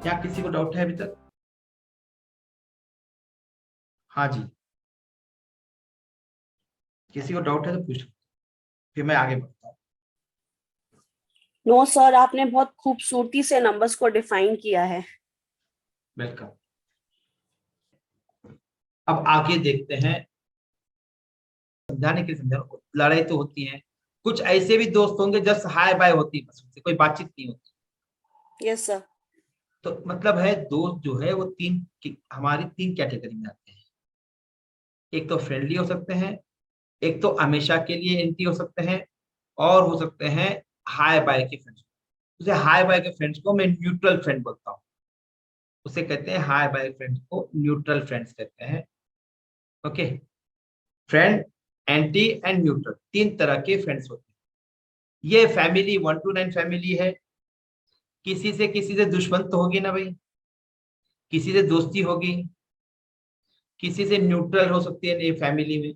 क्या किसी को डाउट है अभी तक? हाँ जी, किसी को डाउट है तो पूछ, फिर मैं आगे बढ़ता हूँ। नो सर, आपने बहुत खूबसूरती से नंबर्स को डिफाइन किया है। वेलकम। अब आगे देखते हैं, समझाने के लिए समझा, लड़ाई तो होती है, कुछ ऐसे भी दोस्त होंगे जस्ट हाय बाय होती है, बस उनसे कोई बातचीत नहीं होती। Yes sir. तो मतलब है दोस्त जो है वो हमारी तीन कैटेगरी में आते हैं। एक तो फ्रेंडली हो सकते हैं, एक तो हमेशा के लिए एंटी हो सकते हैं, और हो सकते हैं हाय बाय के फ्रेंड्स। उसे हाय बाय के फ्रेंड्स को मैं न्यूट्रल फ्रेंड बोलता हूँ। उसे कहते हैं हाय बाय फ्रेंड्स को न्यूट्रल फ्रेंड्स कहते हैं। Okay. Friend, anti and neutral, तीन तरह के फ्रेंड्स होते हैं। ये फैमिली 1 to 9 फैमिली है। किसी से दुश्मन तो होगी ना भाई, किसी से दोस्ती होगी, किसी से न्यूट्रल हो सकती है ये फैमिली में।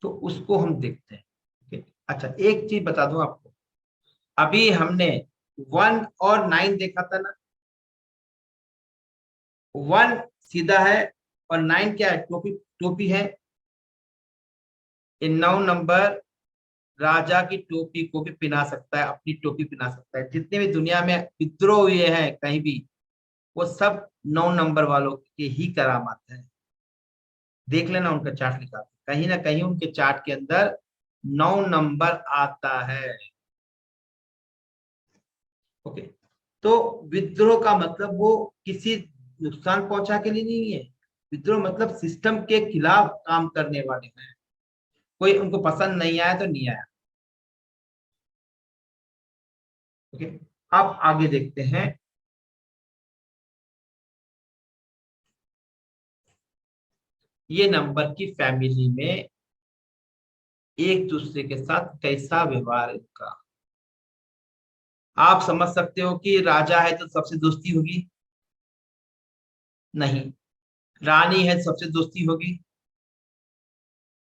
तो उसको हम देखते हैं। Okay? अच्छा, एक चीज बता दूं आपको, अभी हमने 1 और 9 देखा था ना। 1 सीधा है और 9 क्या है, टोपी टोपी है। इन 9 नंबर राजा की टोपी को भी पिना सकता है, अपनी टोपी पिना सकता है। जितने भी दुनिया में विद्रोह हुए हैं कहीं भी, वो सब 9 नंबर वालों के ही करामात है। देख लेना उनका चार्ट निकाल के, कहीं ना कहीं उनके चार्ट के अंदर 9 नंबर आता है। ओके। तो विद्रोह का मतलब वो किसी नुकसान पहुंचा के लिए नहीं है। विद्रोह मतलब सिस्टम के खिलाफ काम करने वाले हैं। कोई उनको पसंद नहीं आया तो नहीं आया। ओके। अब आगे देखते हैं, ये नंबर की फैमिली में एक दूसरे के साथ कैसा व्यवहार है इनका। आप समझ सकते हो कि राजा है तो सबसे दोस्ती होगी? नहीं। रानी है तो सबसे दोस्ती होगी?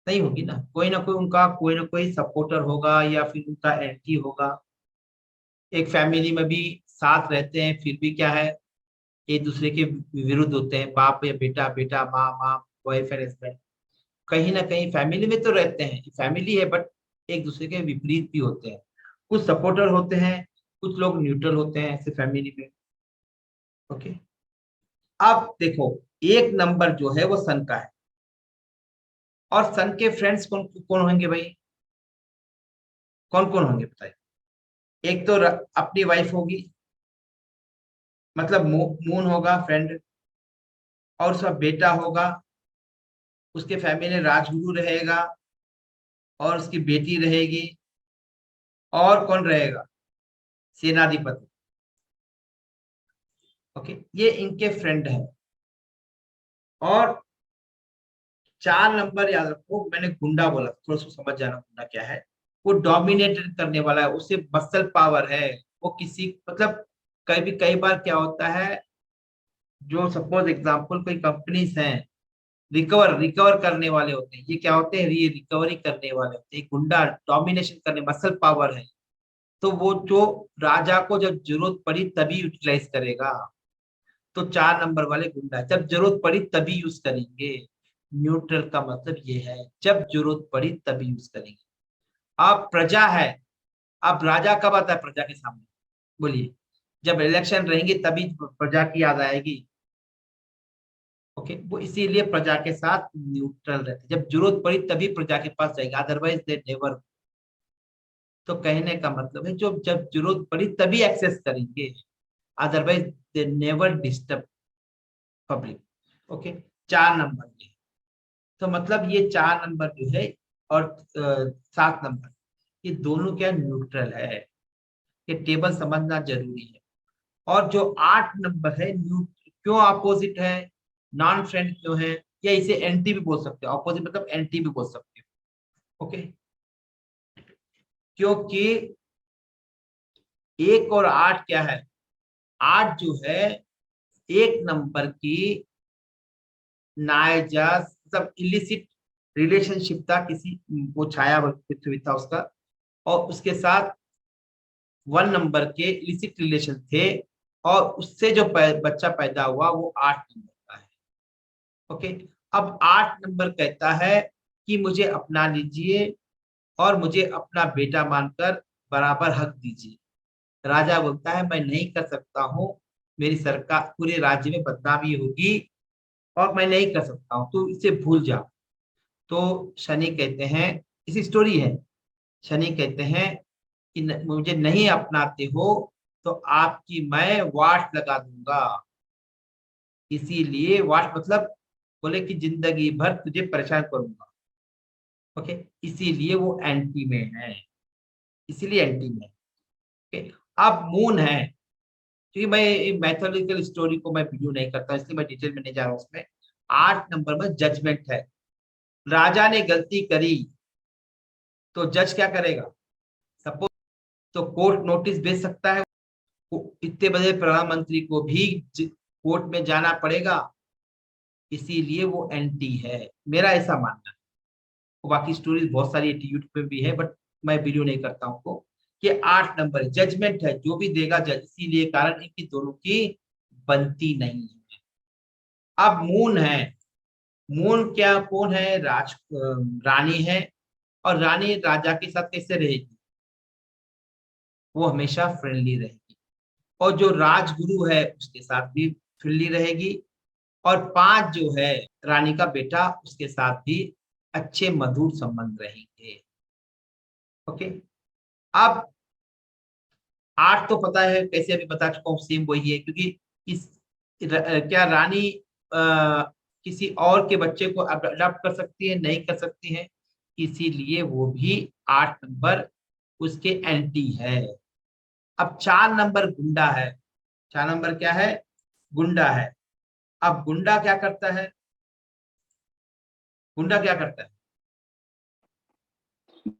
नहीं होगी ना कोई उनका कोई ना कोई सपोर्टर होगा या फिर उनका एंटी होगा। एक फैमिली में भी साथ रहते हैं फिर भी क्या है, एक दूसरे के विरुद्ध होते हैं, बाप या बेटा, बेटा माँ माँ, वाइफ एंड हस्बैंड। कहीं ना कहीं फैमिली में तो रहते हैं, फैमिली है, बट एक दूसरे के विपरीत भी होते हैं। कुछ सपोर्टर होते हैं, कुछ लोग न्यूट्रल होते हैं ऐसे फैमिली में। ओके। अब देखो, एक नंबर जो है वो सन का है, और सन के फ्रेंड्स कौन कौन होंगे भाई? कौन कौन होंगे बताइए। एक तो अपनी वाइफ होगी, मतलब मून होगा फ्रेंड, और उसका बेटा होगा, उसके फैमिली में राजगुरु रहेगा, और उसकी बेटी रहेगी, और कौन रहेगा, सेनाधिपति। ओके, ये इनके फ्रेंड है। और 4 नंबर याद रखो, मैंने गुंडा बोला, थोड़ा सा समझ जाना गुंडा क्या है। वो डोमिनेट करने वाला है, उसे मसल पावर है। वो किसी मतलब कई बार क्या होता है, जो सपोज एग्जांपल कोई कंपनीज हैं, रिकवर रिकवर करने वाले होते हैं, ये क्या होते हैं, ये रिकवरी करने वाले होते हैं। गुंडा डोमिनेशन करने, मसल पावर है। तो वो जो राजा को जब जरूरत पड़ी तभी यूटिलाइज करेगा। तो 4 नंबर वाले गुंडा जब जरूरत पड़ी तभी यूज करेंगे। न्यूट्रल का मतलब ये है, जब जरूरत पड़ी तभी यूज करेंगे। अब प्रजा है, अब राजा कब आता है प्रजा के सामने, बोलिए? जब इलेक्शन रहेंगे तभी प्रजा की याद आएगी। ओके, वो इसीलिए प्रजा के साथ न्यूट्रल रहते, जब जरूरत पड़ी तभी प्रजा के पास जाएगा, अदरवाइज दे नेवर। तो कहने का मतलब है, जो जब जरूरत पड़ी तभी एक्सेस करेंगे, otherwise they never disturb public. Okay. 4 number ये, तो मतलब ये 4 नंबर जो है, और 7 नंबर, ये दोनों क्या न्यूट्रल है। ये टेबल समझना जरूरी है। और जो 8 नंबर है, क्यों अपोजिट है, नॉन फ्रेंड क्यों है, या इसे एंटी भी बोल सकते हो, अपोजिट मतलब एंटी भी बोल सकते हो। ओके। क्योंकि 1 और 8 क्या है, 8 जो है एक नंबर की नाजायज मतलब इलिसिट रिलेशनशिप था, किसी वो छाया पृथ्वी था उसका, और उसके साथ 1 नंबर के इलिसिट रिलेशन थे। और उससे जो बच्चा पैदा हुआ वो 8 नंबर का है। ओके, अब 8 नंबर कहता है कि मुझे अपना लीजिए और मुझे अपना बेटा मानकर बराबर हक दीजिए। राजा बोलता है मैं नहीं कर सकता हूँ, मेरी सरकार पूरे राज्य में बदनामी होगी और मैं नहीं कर सकता हूँ, तो इसे भूल जा। तो शनि कहते हैं, इसी स्टोरी है, शनि कहते हैं कि मुझे नहीं अपनाते हो तो आपकी मैं वाट लगा दूंगा। इसीलिए वाट मतलब बोले कि जिंदगी भर तुझे परेशान करूंगा। ओके, इसीलिए वो एंटी में है, इसीलिए एंटी में है। ओके, अब मून है, क्योंकि मैं मैथोलॉजिकल स्टोरी को मैं वीडियो नहीं करता इसलिए मैं डिटेल में नहीं जा रहा हूँ उसमें। 8 नंबर में जजमेंट है। राजा ने गलती करी तो जज क्या करेगा? सपोज तो कोर्ट नोटिस भेज सकता है, इतने बड़े प्रधानमंत्री को भी कोर्ट में जाना पड़ेगा, इसीलिए वो एंटी है, मेरा ऐसा मानना है। बाकी स्टोरीज बहुत सारी यूट्यूब पे भी है बट मैं वीडियो नहीं करता हूँ। कि 8 नंबर जजमेंट है, जो भी देगा जज, इसीलिए कारण इनकी दोनों की बनती नहीं है। अब मून है, मून क्या कौन है? रानी है, और रानी राजा के साथ कैसे रहेगी? वो हमेशा फ्रेंडली रहेगी, और जो राजगुरु है उसके साथ भी फ्रेंडली रहेगी, और 5 जो है रानी का बेटा उसके साथ भी अच्छे मधुर संबंध रहेंगे। ओके, अब 8 तो पता है, कैसे अभी बता चुका हूँ, सेम वही है, क्योंकि इस क्या रानी किसी और के बच्चे को अडॉप्ट कर सकती है? नहीं कर सकती है, इसीलिए वो भी 8 नंबर उसके एंटी है। अब 4 नंबर गुंडा है। 4 नंबर क्या है? गुंडा है। अब गुंडा क्या करता है? गुंडा क्या करता है?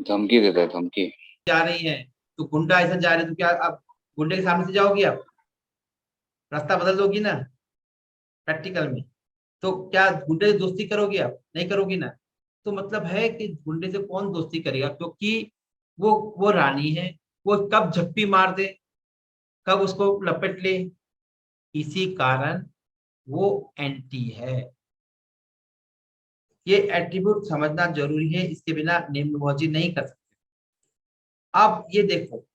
धमकी देता है, धमकी। जा रही है तो गुंडा ऐसा जा रहे तो क्या अब गुंडे के सामने से जाओगी? आप रास्ता बदल दोगी ना प्रैक्टिकल में, तो क्या गुंडे से दोस्ती करोगी? आप नहीं करोगी ना। तो मतलब है कि गुंडे से कौन दोस्ती करेगा, क्योंकि वो रानी है, वो कब झप्पी मार दे, कब उसको लपेट ले, इसी कारण वो एंटी है। ये एट्रीब्यूट समझना जरूरी है, इसके बिना नेमोलॉजी नहीं कर सकते। अब ये देखो,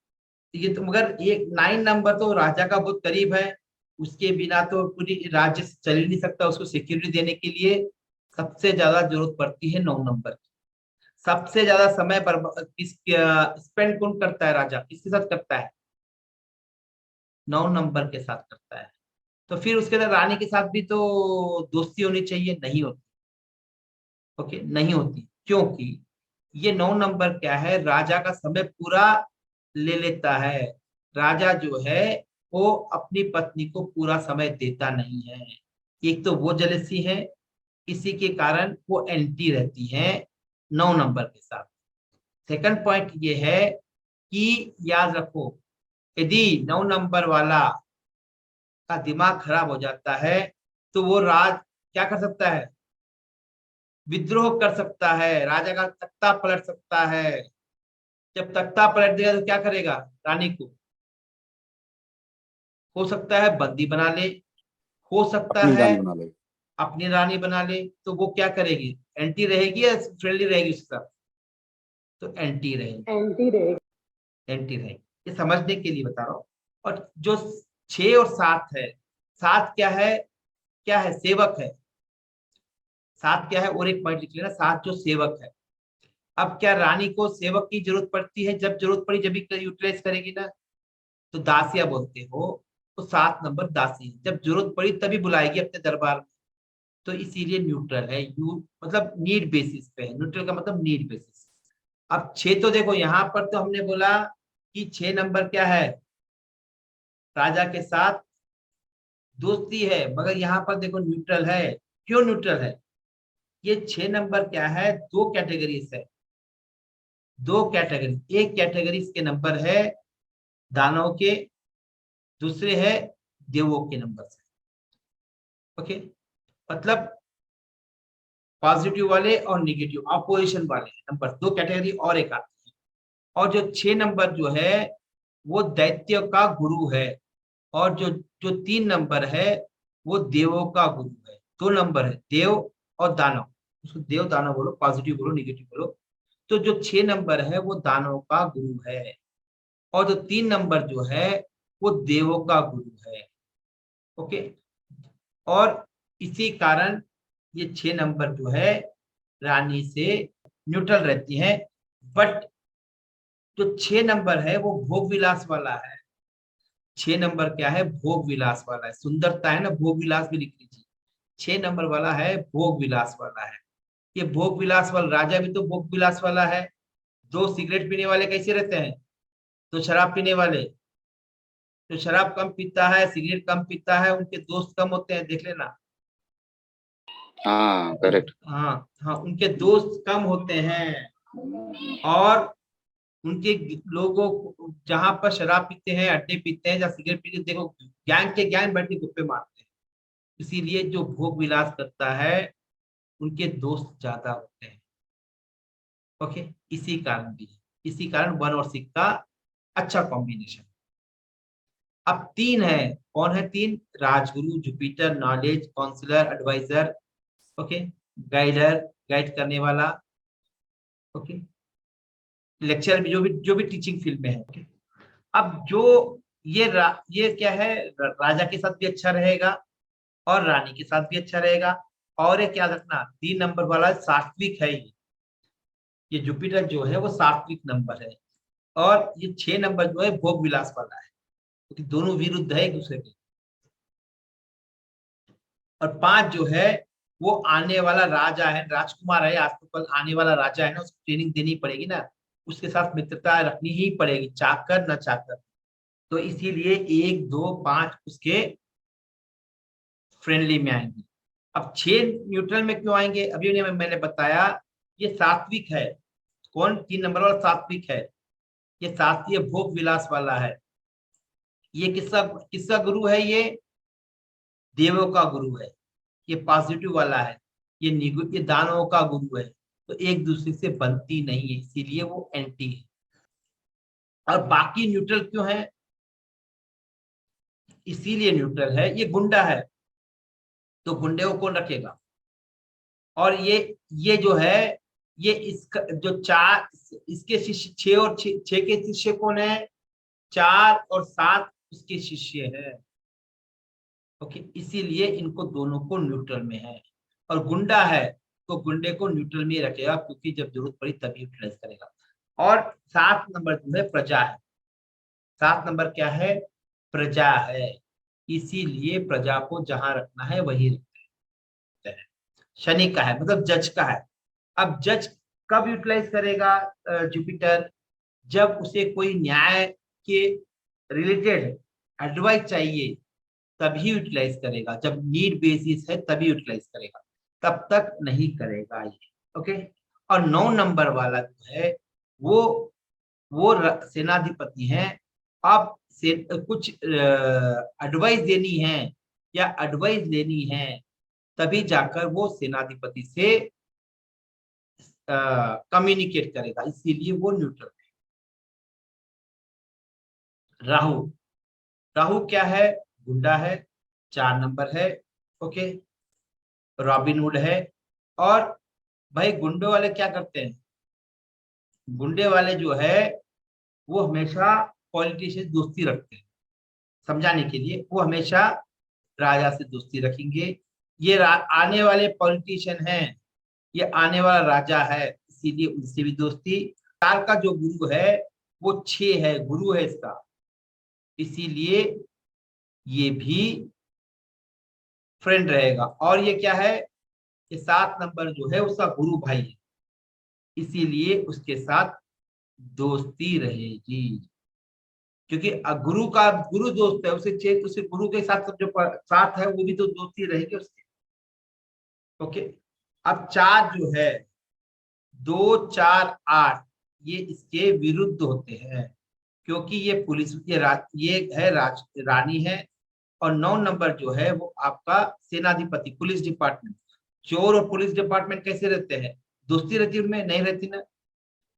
ये तो मगर ये 9 नंबर तो राजा का बहुत करीब है, उसके बिना तो पूरी राज्य चल ही नहीं सकता। उसको सिक्योरिटी देने के लिए सबसे ज्यादा जरूरत पड़ती है 9 नंबर की। सबसे ज्यादा समय पर स्पेंड कौन करता है? राजा किसके साथ करता है? 9 नंबर के साथ करता है। तो फिर उसके बाद रानी के साथ भी तो दोस्ती होनी चाहिए, नहीं होती। ओके, नहीं होती, क्योंकि ये 9 नंबर क्या है, राजा का समय पूरा ले लेता है। राजा जो है वो अपनी पत्नी को पूरा समय देता नहीं है। एक तो वो जेलसी है, इसी के कारण वो एंटी रहती है 9 नंबर के साथ। सेकंड पॉइंट ये है कि याद रखो, यदि 9 नंबर वाला का दिमाग खराब हो जाता है तो वो राज क्या कर सकता है? विद्रोह कर सकता है, राजा का तख्ता पलट सकता है। जब तख्ता पलट देगा तो क्या करेगा? रानी को हो सकता है बंदी बना ले, हो सकता अपनी है रानी बना लेगा। अपनी रानी बना ले। तो वो क्या करेगी? एंटी रहेगी या फ्रेंडली रहेगी उसके साथ? तो एंटी रहेगी, एंटी रहेगा। एंटी रहेगी। ये समझने के लिए बता रहा हूँ। और जो 6 और 7 है, 7 क्या है? क्या है? सेवक है। 7 क्या है? और एक पॉइंट लिख लेना, 7 जो सेवक है। अब क्या रानी को सेवक की जरूरत पड़ती है? जब जरूरत पड़ी जब यूटिलाइज करेगी ना, तो दासिया बोलते हो। तो 7 नंबर दासी है, जब जरूरत पड़ी तभी बुलाएगी अपने दरबार में। तो इसीलिए न्यूट्रल है, यू मतलब नीड बेसिस पे है। न्यूट्रल का मतलब नीड बेसिस। अब 6 तो देखो यहाँ पर तो हमने बोला कि 6 नंबर क्या है? राजा के साथ दोस्ती है, मगर यहाँ पर देखो न्यूट्रल है। क्यों न्यूट्रल है? ये 6 नंबर क्या है? 2 कैटेगरीज है, 2 कैटेगरी। एक कैटेगरी के नंबर है दानव के, दूसरे है देवों के नंबर से। ओके, मतलब पॉजिटिव वाले और निगेटिव अपोजिशन वाले नंबर, 2 कैटेगरी और एक आती है। और जो 6 नंबर जो है वो दैत्य का गुरु है, और जो जो 3 नंबर है वो देवों का गुरु है। 2 नंबर है देव और दानव, उसको देव दानव बोलो, पॉजिटिव बोलो निगेटिव बोलो। तो जो 6 नंबर है वो दानव का गुरु है, और जो 3 नंबर जो है वो देवों का गुरु है। ओके, और इसी कारण ये 6 नंबर जो है रानी से न्यूट्रल रहती है। बट जो 6 नंबर है वो भोग विलास वाला है। 6 नंबर क्या है? भोग विलास वाला है। सुंदरता है ना, भोग विलास भी लिख लीजिए। 6 नंबर वाला है भोग विलास वाला है। ये भोग विलास वाला राजा भी तो भोग विलास वाला है। दो सिगरेट पीने वाले कैसे रहते हैं? तो शराब पीने वाले, जो शराब कम पीता है, सिगरेट कम पीता है, उनके दोस्त कम होते हैं, देख लेना। हाँ करेक्ट। हाँ हाँ, उनके दोस्त कम होते हैं। और उनके लोगों को जहां पर शराब पीते हैं, अड्डे पीते हैं, जहाँ सिगरेट पीते हैं, देखो गैंग के गैंग बैठ के गुप्पे मारते हैं। इसीलिए जो भोग विलास करता है उनके दोस्त ज्यादा होते हैं। ओके, इसी कारण भी है। इसी कारण 1 और 6 का अच्छा कॉम्बिनेशन। अब 3 है, कौन है 3? राजगुरु, Jupiter, knowledge, counsellor, adviser. Okay, guider, guide करने वाला। ओके, लेक्चर भी, जो भी टीचिंग फील्ड में है। ओके, अब जो ये क्या है, राजा के साथ भी अच्छा रहेगा और रानी के साथ भी अच्छा रहेगा। और एक याद रखना, 3 नंबर वाला सात्विक है। ये जुपिटर जो है वो सात्विक नंबर है। और ये 6 नंबर जो है भोग विलास वाला है, क्योंकि दोनों विरुद्ध है एक दूसरे के। और 5 जो है वो आने वाला राजा है, राजकुमार है, आज तो कल आने वाला राजा है ना, उसको ट्रेनिंग देनी पड़ेगी ना, उसके साथ मित्रता रखनी ही पड़ेगी, चाहकर न चाहकर। तो इसीलिए 1 2 5 उसके फ्रेंडली में आएंगे। अब 6 न्यूट्रल में क्यों आएंगे? अभी मैंने बताया, ये सात्विक है। कौन? 3 नंबर वाला सात्विक है। ये ये भोग विलास वाला है। ये किसका किसका गुरु है? ये देवों का गुरु है। ये पॉजिटिव वाला है। ये दानवों का गुरु है। तो एक दूसरे से बनती नहीं है, इसीलिए वो एंटी है। और बाकी न्यूट्रल क्यों है? इसीलिए न्यूट्रल है, ये गुंडा है, तो गुंडे को कौन रखेगा? और ये जो है, ये इसका जो 4 इसके शिष्य, 6 और 6 के शिष्य कौन है? 4 और 7 उसके शिष्य है। ओके, इसीलिए इनको दोनों को न्यूट्रल में है। और गुंडा है तो गुंडे को न्यूट्रल में रखेगा, क्योंकि जब जरूरत पड़ी तभी यूटिलाइज करेगा। और 7 नंबर जो है प्रजा है। 7 नंबर क्या है? प्रजा है। इसीलिए प्रजा को जहां रखना है वही रखते हैं। शनि का है, मतलब जज का है। अब जज कब यूटिलाइज करेगा जुपिटर? जब उसे कोई न्याय के रिलेटेड एडवाइस चाहिए तभी यूटिलाइज करेगा। जब नीड बेसिस है तभी यूटिलाइज करेगा, तब तक नहीं करेगा ये। ओके, और 9 नंबर वाला जो है वो सेनाधिपति है। अब से कुछ एडवाइस देनी है या एडवाइस लेनी है, तभी जाकर वो सेनाधिपति से कम्युनिकेट करेगा, इसीलिए वो न्यूट्रल है। राहु, राहु क्या है? गुंडा है, 4 नंबर है। ओके, रॉबिनहुड है। और भाई गुंडे वाले क्या करते हैं? गुंडे वाले जो है वो हमेशा पॉलिटिशियन दोस्ती रखते हैं। समझाने के लिए, वो हमेशा राजा से दोस्ती रखेंगे। ये आने वाले पॉलिटिशियन हैं, ये आने वाला राजा है, इसीलिए उनसे भी दोस्ती। काल का जो गुरु है वो 6 है, गुरु है इसका, इसीलिए ये भी फ्रेंड रहेगा। और ये क्या है? ये 7 नंबर जो है उसका गुरु भाई है, इसीलिए उसके साथ दोस्ती रहेगी। क्योंकि गुरु का गुरु दोस्त है, उसे गुरु के साथ सब जो साथ है वो भी तो दोस्ती रहेगी उसके। ओके, अब 4 जो है, 2 4 8 ये इसके विरुद्ध होते हैं, क्योंकि ये पुलिस ये है रानी है। और 9 नंबर जो है वो आपका सेनाधिपति, पुलिस डिपार्टमेंट। चोर और पुलिस डिपार्टमेंट कैसे रहते हैं? दोस्ती रहती है उनमें? नहीं रहती ना।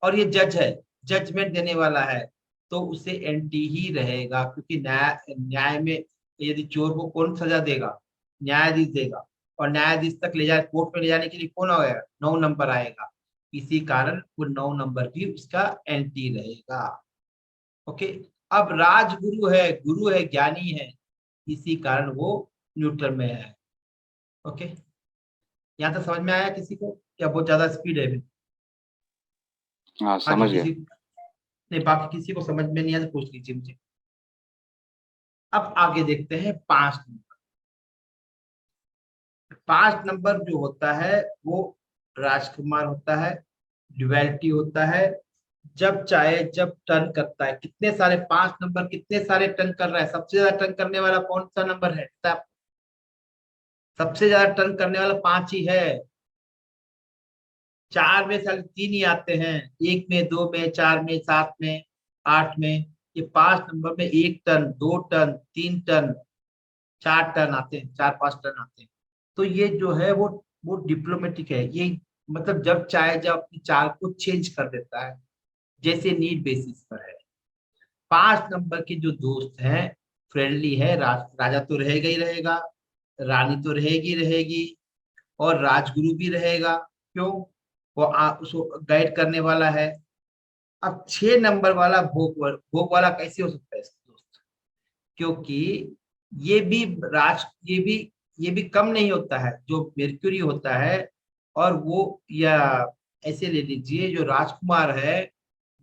और ये जज है, जजमेंट देने वाला है, तो उसे एंटी ही रहेगा, क्योंकि न्याय में यदि चोर को कौन सजा देगा? न्यायाधीश देगा, और न्यायाधीश तक ले जाए, कोर्ट में ले जाने के लिए कौन आएगा? 9 नंबर आएगा। इसी कारण वो 9 नंबर भी उसका एंटी रहेगा। ओके। अब राजगुरु है, गुरु है, ज्ञानी है, इसी कारण वो न्यूट्रल में है। ओके, यहाँ तक समझ में आया किसी को? क्या बहुत ज्यादा स्पीड है अभी? हाँ, बाकी समझ गया। किसी नहीं, बाकी किसी को समझ में नहीं आया तो पूछ लीजिए मुझे। अब आगे देखते हैं 5 नंबर। 5 नंबर जो होता है वो राजकुमार होता है, ड्युअलिटी होता है, जब चाहे जब टर्न करता है। कितने सारे 5 नंबर कितने सारे टर्न कर रहा है? सबसे ज्यादा टर्न करने वाला कौन सा नंबर है? सबसे ज्यादा टर्न करने वाला 5 ही है। 4 में साले 3 ही आते हैं, 1 में, 2 में, 4 में, 7 में, 8 में। ये 5 नंबर में 1 टर्न, 2 टर्न, 3 टर्न, 4 टर्न आते हैं, 4-5 टर्न आते हैं। तो ये जो है वो डिप्लोमेटिक है। ये मतलब जब चाहे जब अपनी चाल को चेंज कर देता है, जैसे नीड बेसिस पर है। 5 नंबर के जो दोस्त हैं, फ्रेंडली है। राजा तो रहेगा ही रहेगा, रानी तो रहेगी रहेगी, और राजगुरु भी रहेगा। क्यों? वो उसको गाइड करने वाला है। अब 6 नंबर वाला भोग वाला कैसे हो सकता है दोस्त? क्योंकि ये भी ये भी कम नहीं होता है जो मेर्क्यूरी होता है। और वो, या ऐसे ले लीजिए, जो राजकुमार है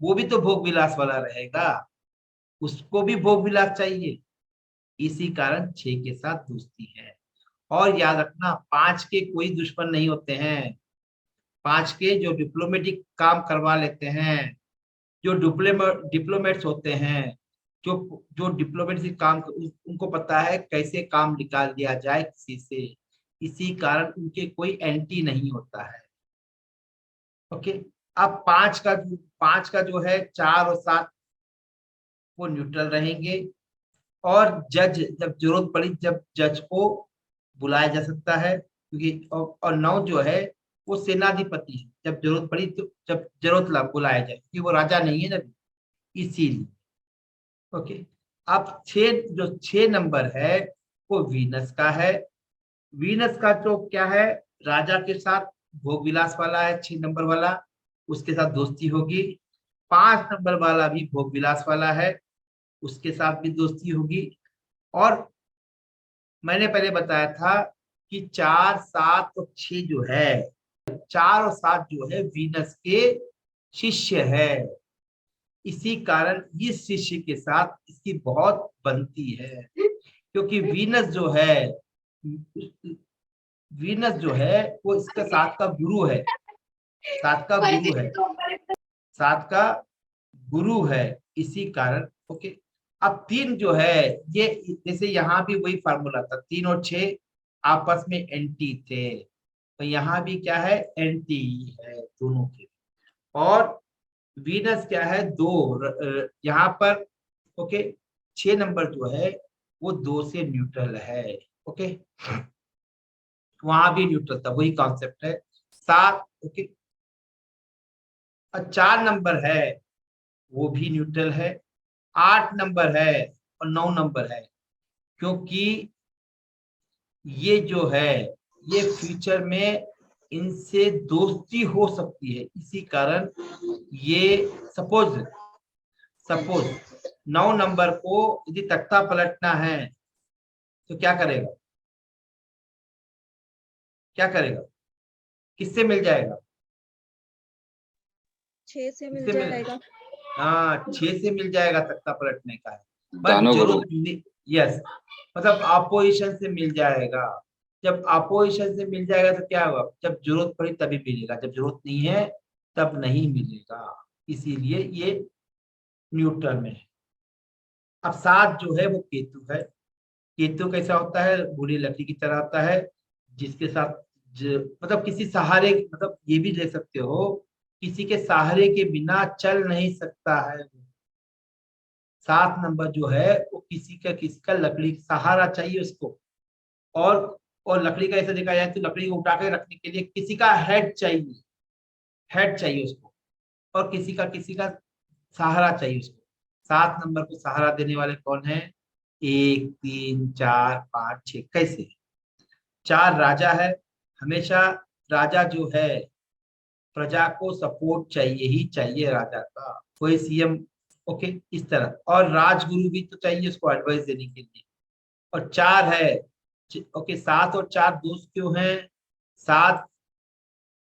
वो भी तो भोग विलास वाला रहेगा, उसको भी भोग विलास चाहिए। इसी कारण 6 के साथ दोस्ती है। और याद रखना, 5 के कोई दुश्मन नहीं होते हैं। 5 के जो डिप्लोमेटिक काम करवा लेते हैं, जो डिप्लोमेट्स होते हैं, जो जो डिप्लोमेसी काम, उनको पता है कैसे काम निकाल दिया जाए किसी से। इसी कारण उनके कोई एंटी नहीं होता है। ओके। अब 5 का जो है 4 और 7 वो न्यूट्रल रहेंगे। और जज, जब जरूरत पड़ी, जब जज को बुलाया जा सकता है, क्योंकि और 9 जो है वो सेनाधिपति है। जब जरूरत पड़ी तो, जब जरूरत लग बुलाया जाए, क्योंकि वो राजा नहीं है ना, इसीलिए। ओके। अब 6 नंबर है वो वीनस का है। वीनस का तो क्या है, राजा के साथ भोग विलास वाला है। 6 नंबर वाला, उसके साथ दोस्ती होगी। 5 नंबर वाला भी भोग विलास वाला है, उसके साथ भी दोस्ती होगी। और मैंने पहले बताया था कि 4, 7 और 6 जो है, 4 और 7 जो है वीनस के शिष्य है। इसी कारण इस शिष्य के साथ इसकी बहुत बनती है, क्योंकि वीनस जो है वो इसका 7 का गुरु है। 7 का गुरु है, 7 का गुरु है। इसी कारण। ओके। अब 3 जो है, ये जैसे यहाँ भी वही फार्मूला था, 3 और 6 आपस में एंटी थे, तो यहाँ भी क्या है, एंटी है दोनों के। और वीनस क्या है, 2 यहाँ पर। ओके। 6 नंबर जो है वो 2 से न्यूट्रल है। ओके। वहां भी न्यूट्रल था, वही कॉन्सेप्ट है। 7। ओके। और 4 नंबर है वो भी न्यूट्रल है। 8 नंबर है और 9 नंबर है, क्योंकि ये जो है ये फ्यूचर में इनसे दोस्ती हो सकती है। इसी कारण ये सपोज 9 नंबर को यदि तख्ता पलटना है तो क्या करेगा? क्या करेगा? किससे मिल जाएगा? 6 से मिल किससे मिल जाएगा। हाँ, 6 से मिल जाएगा तख्ता पलटने का। बस दानो गुरु। जरूरत, यस, मतलब अपोजिशन से मिल जाएगा। जब अपोजिशन से मिल जाएगा तो क्या होगा? जब जरूरत पड़ी तभी मिलेगा, जब जरूरत नहीं है तब नहीं मिलेगा। इसीलिए ये न्यूट्रल में है। अब 7 जो है वो केतु है। केतु कैसा होता है? बूढ़ी लकड़ी की तरह होता है, जिसके साथ मतलब किसी सहारे, मतलब ये भी ले सकते हो, किसी के सहारे के बिना चल नहीं सकता है। 7 नंबर जो है वो किसी का लकड़ी सहारा चाहिए उसको। और लकड़ी का ऐसा देखा जाए तो लकड़ी को उठा के रखने के लिए किसी का हेड चाहिए, उसको। और किसी का सहारा चाहिए उसको। 7 नंबर को सहारा देने वाले कौन है? 1 3 4 5 6। कैसे? 4 राजा है, हमेशा राजा जो है प्रजा को सपोर्ट चाहिए ही चाहिए राजा का, कोई सीएम। ओके, इस तरह। और राजगुरु भी तो चाहिए उसको एडवाइस देने के लिए। और 4 है, ओके। 7 और 4 दोस्त क्यों हैं? 7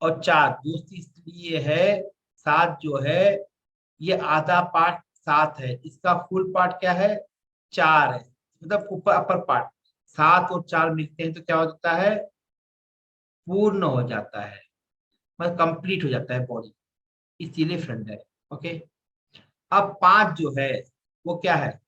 और 4 दोस्त इसलिए है, 7 जो है ये आधा पार्ट 7 है, इसका फुल पार्ट क्या है? 4 है, मतलब ऊपर अपर पार्ट। 7 और 4 मिलते हैं तो क्या हो जाता है? पूर्ण हो जाता है, मतलब कंप्लीट हो जाता है बॉडी, इसीलिए फ्रेंड है। ओके। अब 5 जो है वो क्या है?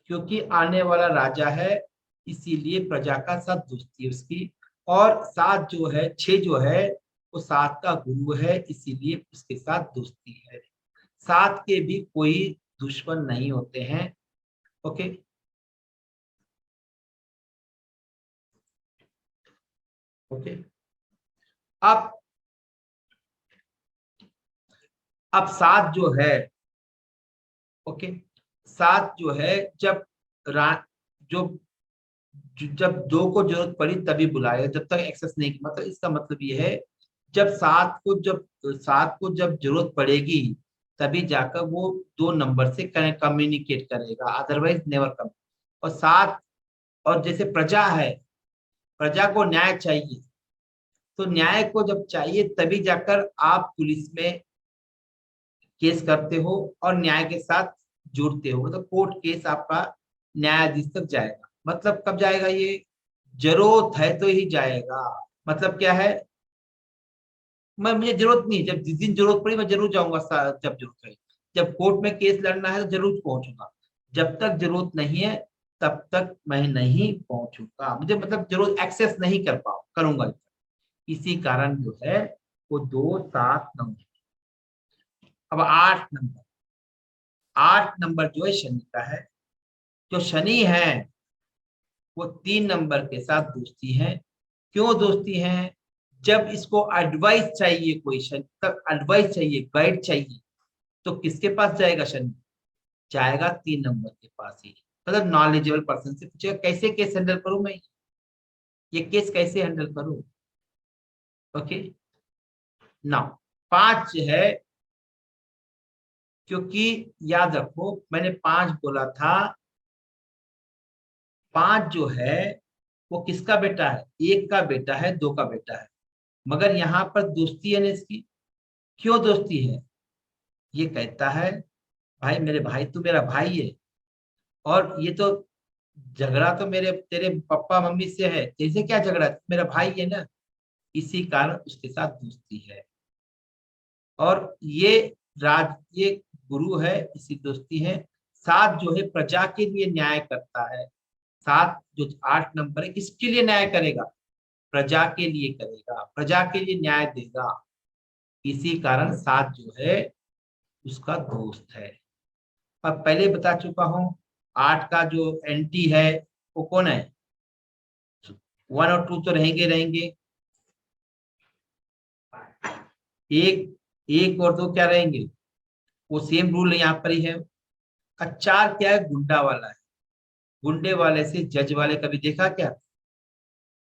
क्योंकि आने वाला राजा है, इसीलिए प्रजा का साथ दोस्ती है उसकी। और 7 जो है, 6 जो है वो 7 का गुरु है, इसीलिए उसके साथ दोस्ती है। 7 के भी कोई दुश्मन नहीं होते हैं। ओके। ओके। अब 7 जो है, ओके, 7 जो है जब रा जो जब 2 को जरूरत पड़ी तभी बुलाएगा, जब तक एक्सेस नहीं की। मतलब इसका मतलब ये है, जब 7 को जरूरत पड़ेगी तभी जाकर वो 2 नंबर से कम्युनिकेट करेगा, अदरवाइज नेवर कम। और 7, और जैसे प्रजा है, प्रजा को न्याय चाहिए, तो न्याय को जब चाहिए तभी जाकर आप पुलिस में केस करते हो और न्याय के साथ जुड़ते हो, मतलब कोर्ट केस आपका न्यायाधीश तक जाएगा। मतलब कब जाएगा ये? जरूरत है तो ही जाएगा। मतलब क्या है? मुझे जरूरत नहीं, जब जिस दिन जरूरत पड़ी मैं जरूर जाऊंगा, जब जरूरत है। जब कोर्ट में केस लड़ना है तो जरूर पहुंचूंगा, जब तक जरूरत नहीं है तब तक मैं नहीं पहुंचूंगा। मुझे मतलब जरूरत एक्सेस नहीं करूंगा। इसी कारण जो है वो 2 7 9। अब 8 नंबर, 8 नंबर जो है शनि का है। जो शनि है वो 3 नंबर के साथ दोस्ती है। क्यों दोस्ती है? जब इसको एडवाइस चाहिए, कोई शनि तक एडवाइस चाहिए, गाइड चाहिए, तो किसके पास जाएगा शनि? जाएगा 3 नंबर के पास ही। मतलब नॉलेजेबल पर्सन से पूछेगा कैसे केस हैंडल करूं मैं, ये केस कैसे हैंडल करूं। ओके। नाउ 5 है, क्योंकि याद रखो मैंने 5 बोला था। 5 जो है वो किसका बेटा है? 1 का बेटा है, 2 का बेटा है। मगर यहाँ पर दोस्ती है ना इसकी। क्यों दोस्ती है? ये कहता है भाई, मेरे भाई, तू मेरा भाई है, और ये तो झगड़ा तो मेरे तेरे पापा मम्मी से है, जैसे क्या झगड़ा, मेरा भाई है ना, इसी कारण उसके साथ दोस्ती है। और ये गुरु है, इसी दोस्ती है। 7 जो है प्रजा के लिए न्याय करता है। 7 जो 8 नंबर है किसके लिए न्याय करेगा? प्रजा के लिए करेगा, प्रजा के लिए न्याय देगा। इसी कारण 7 जो है उसका दोस्त है। अब पहले बता चुका हूं, 8 का जो एंटी है वो कौन है? 1 और 2 तो रहेंगे रहेंगे। एक एक और 2 क्या रहेंगे? वो सेम रूल यहाँ पर ही है। और 4 क्या है? गुंडा वाला है। गुंडे वाले से जज वाले कभी देखा क्या?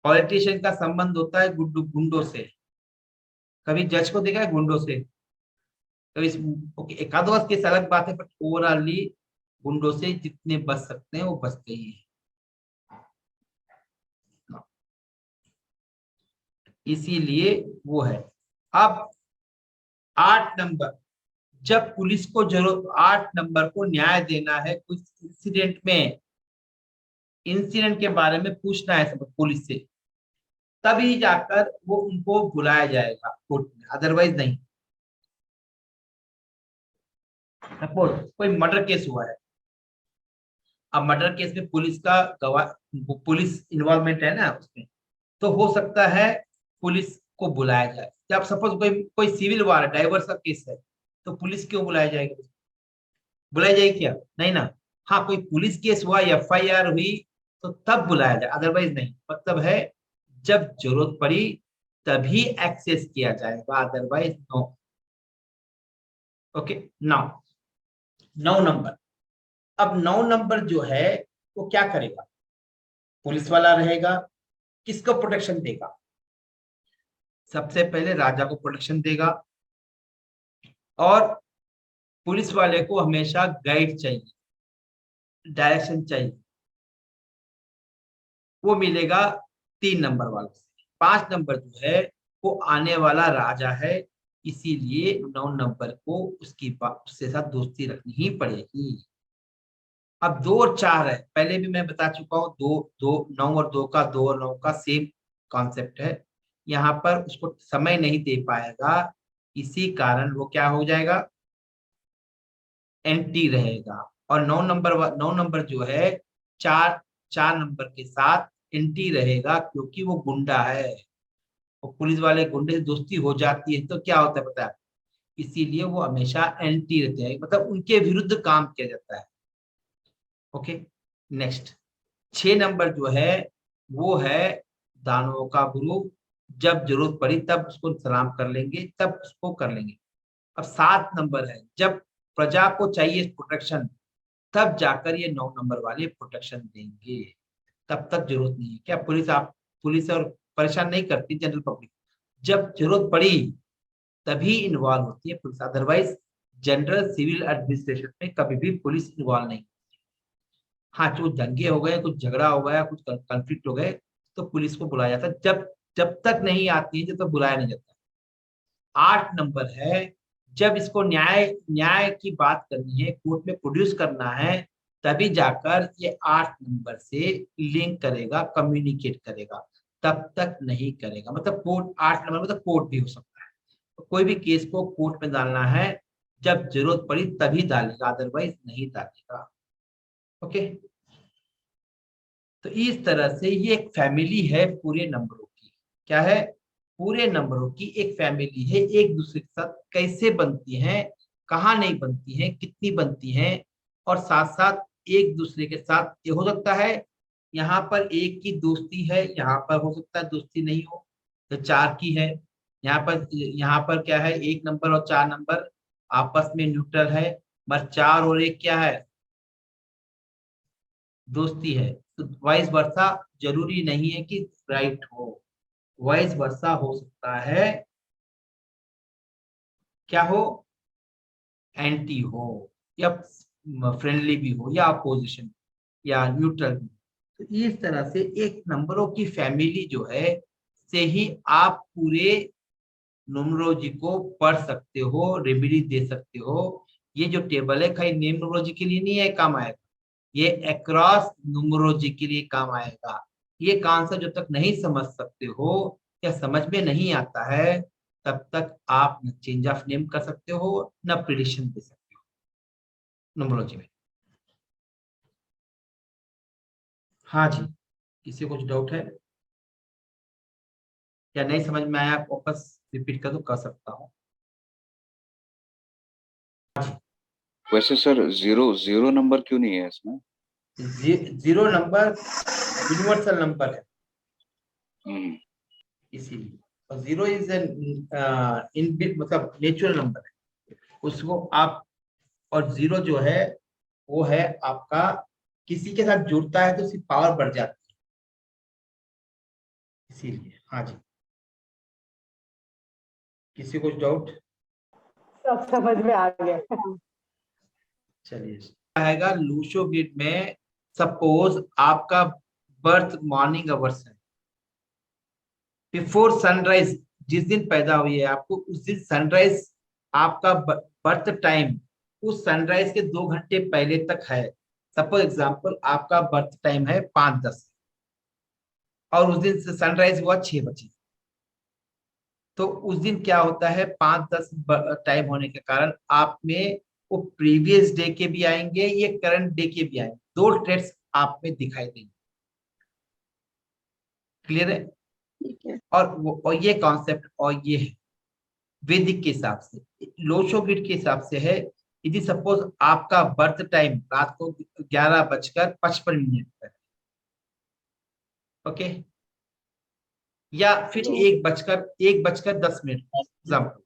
पॉलिटिशियन का संबंध होता है गुंडों से। कभी जज को देखा है गुंडों से? कभी ओके, एक आध केस अलग बात है, बट ओवरऑली गुंडों से जितने बच सकते हैं वो बचते ही हैं। इसीलिए वो है। अब 8 नंबर, जब पुलिस को जरूरत, 8 नंबर को न्याय देना है कुछ इंसिडेंट में, इंसिडेंट के बारे में पूछना है सब पुलिस से, तभी जाकर वो उनको बुलाया जाएगा कोर्ट में, अदरवाइज नहीं। सपोज कोई मर्डर केस हुआ है, अब मर्डर केस में पुलिस का गवाह, पुलिस इन्वॉल्वमेंट है ना उसमें, तो हो सकता है पुलिस को बुलाया जाए। जब सपोज कोई कोई सिविल वार है, डाइवर्स का केस है, तो पुलिस क्यों बुलाया जाएगा? बुलाई जाएगी क्या? नहीं ना। हाँ, कोई पुलिस केस हुआ, एफआईआर हुई, तो तब बुलाया जाए, अदरवाइज नहीं। मतलब है जब जरूरत पड़ी तभी एक्सेस किया जाएगा, अदरवाइज नो। Okay, 9 number. अब 9 नंबर जो है वो क्या करेगा? पुलिस वाला रहेगा, किसको प्रोटेक्शन देगा? सबसे पहले राजा को प्रोटेक्शन देगा। और पुलिस वाले को हमेशा गाइड चाहिए, डायरेक्शन चाहिए, वो मिलेगा 3 नंबर वाले से। 5 नंबर जो है वो आने वाला राजा है, इसीलिए 9 नंबर को उसके साथ दोस्ती रखनी ही पड़ेगी। अब 2 और 4 है, पहले भी मैं बता चुका हूँ, 9 और 2 का, 2 और 9 का सेम कॉन्सेप्ट है। यहाँ पर उसको समय नहीं दे पाएगा, इसी कारण वो क्या हो जाएगा? एंटी रहेगा। और 9 नंबर जो है 4 नंबर के साथ एंटी रहेगा, क्योंकि वो गुंडा है। और पुलिस वाले गुंडे से दोस्ती हो जाती है तो क्या होता है पता है? इसीलिए वो हमेशा एंटी रहते हैं, मतलब उनके विरुद्ध काम किया जाता है। Okay, next. 6 नंबर जो है वो है दानवों का गुरु। जब जरूरत पड़ी तब उसको सलाम कर लेंगे, तब उसको कर लेंगे। अब 7 नंबर है, जब प्रजा को चाहिए प्रोटेक्शन, तब जाकर ये 9 नंबर वाले प्रोटेक्शन देंगे, तब तक जरूरत नहीं है। क्या पुलिस और परेशान नहीं करती जनरल पब्लिक? जब जरूरत पड़ी तभी इन्वॉल्व होती है police, otherwise general civil administration में कभी भी पुलिस इन्वॉल्व नहीं। हाँ, जो दंगे हो गए, कुछ झगड़ा हो गया, कुछ कंफ्लिक्ट हो गए, तो पुलिस को बुलाया जाता है। जब जब तक नहीं आती है जब तक बुलाया नहीं जाता। 8 नंबर है, जब इसको न्याय न्याय की बात करनी है, कोर्ट में प्रोड्यूस करना है, तभी जाकर ये 8 नंबर से लिंक करेगा, कम्युनिकेट करेगा, तब तक नहीं करेगा। मतलब कोर्ट 8 नंबर मतलब कोर्ट भी हो सकता है, तो कोई भी केस को कोर्ट में डालना है, जब जरूरत पड़ी तभी डालेगा, अदरवाइज नहीं डालेगा। ओके, तो इस तरह से ये एक फैमिली है पूरे नंबरों की। क्या है? पूरे नंबरों की एक फैमिली है, एक दूसरे के साथ कैसे बनती हैं, कहाँ नहीं बनती हैं, कितनी बनती हैं। और साथ साथ एक दूसरे के साथ ये हो सकता है यहाँ पर एक की दोस्ती है, यहाँ पर हो सकता है दोस्ती नहीं हो, तो 4 की है। यहाँ पर क्या है, 1 नंबर और 4 नंबर आपस में न्यूट्रल है, मगर 4 और 1 क्या है? दोस्ती है। तो वाइस वर्सा जरूरी नहीं है कि राइट हो, वाइस वर्सा हो सकता है क्या हो? एंटी हो, या फ्रेंडली भी हो, या अपोजिशन, या न्यूट्रल भी। तो इस तरह से एक नंबरों की फैमिली जो है से ही आप पूरे न्यूमरोलॉजी को पढ़ सकते हो, रेमेडी दे सकते हो। ये जो टेबल है खाली न्यूमरोलॉजी के लिए नहीं है काम आएगा, ये अक्रॉस न्यूमरोलॉजी के लिए काम आएगा। ये कॉन्सेप्ट जब तक नहीं समझ सकते हो या समझ में नहीं आता है, तब तक आप न चेंज ऑफ नेम कर सकते हो, न प्रिडिक्शन दे सकते हो न्यूमरोलॉजी में। हाँ जी, किसी को कुछ डाउट है या नहीं समझ में आया? वापस रिपीट कर कर सकता हूँ। वैसे सर जीरो जीरो नंबर क्यों नहीं है इसमें? 0 नंबर यूनिवर्सल नंबर है, हम्म, इसीलिए। और 0 इज एन इनबिल्ट, मतलब नेचुरल नंबर है उसको आप। और 0 जो है वो है आपका, किसी के साथ जुड़ता है तो उसकी पावर बढ़ जाती है, इसीलिए। हाँ जी, किसी को डाउट? सब समझ में आ गया। चलिए, आएगा लूशो ग्रिड में। सपोज आपका बर्थ मॉर्निंग अवर्स है, बिफोर सनराइज, जिस दिन पैदा हुई है आपको उस दिन सनराइज, आपका बर्थ टाइम उस सनराइज के 2 घंटे पहले तक है। सपोज एग्जांपल, आपका बर्थ टाइम है 5:10 और उस दिन सनराइज हुआ 6 बजे। तो उस दिन क्या होता है, 5:10 टाइम होने के कारण आप में वो प्रीवियस डे के भी आएंगे, ये करंट डे के भी आएंगे, 2 ट्रेड्स आप में दिखाई देंगे। क्लियर है? ठीक है। और ये कॉन्सेप्ट और ये है वैदिक के हिसाब से, लोशोगिट के हिसाब से है। यदि सपोज आपका बर्थ टाइम रात को 11:55 पर, ओके, या फिर तो 1:10 एग्जाम्पल,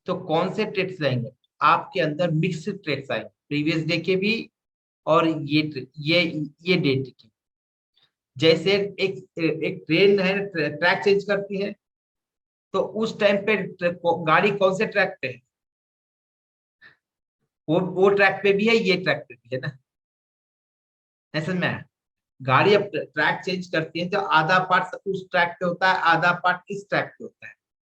तो कौन से ट्रेड्स आएंगे? आपके अंदर मिक्स्ड ट्रेड्स आएंगे, प्रीवियस डे के भी और ये डेट के। जैसे एक ट्रेन है, ट्रैक चेंज करती है, तो उस टाइम पे गाड़ी कौन से ट्रैक पे है? वो ट्रैक पे भी है, ये ट्रैक पे भी है ना, ऐसा में है। गाड़ी अब ट्रैक चेंज करती है तो आधा पार्ट उस ट्रैक पे होता है, आधा पार्ट इस ट्रैक पे होता है,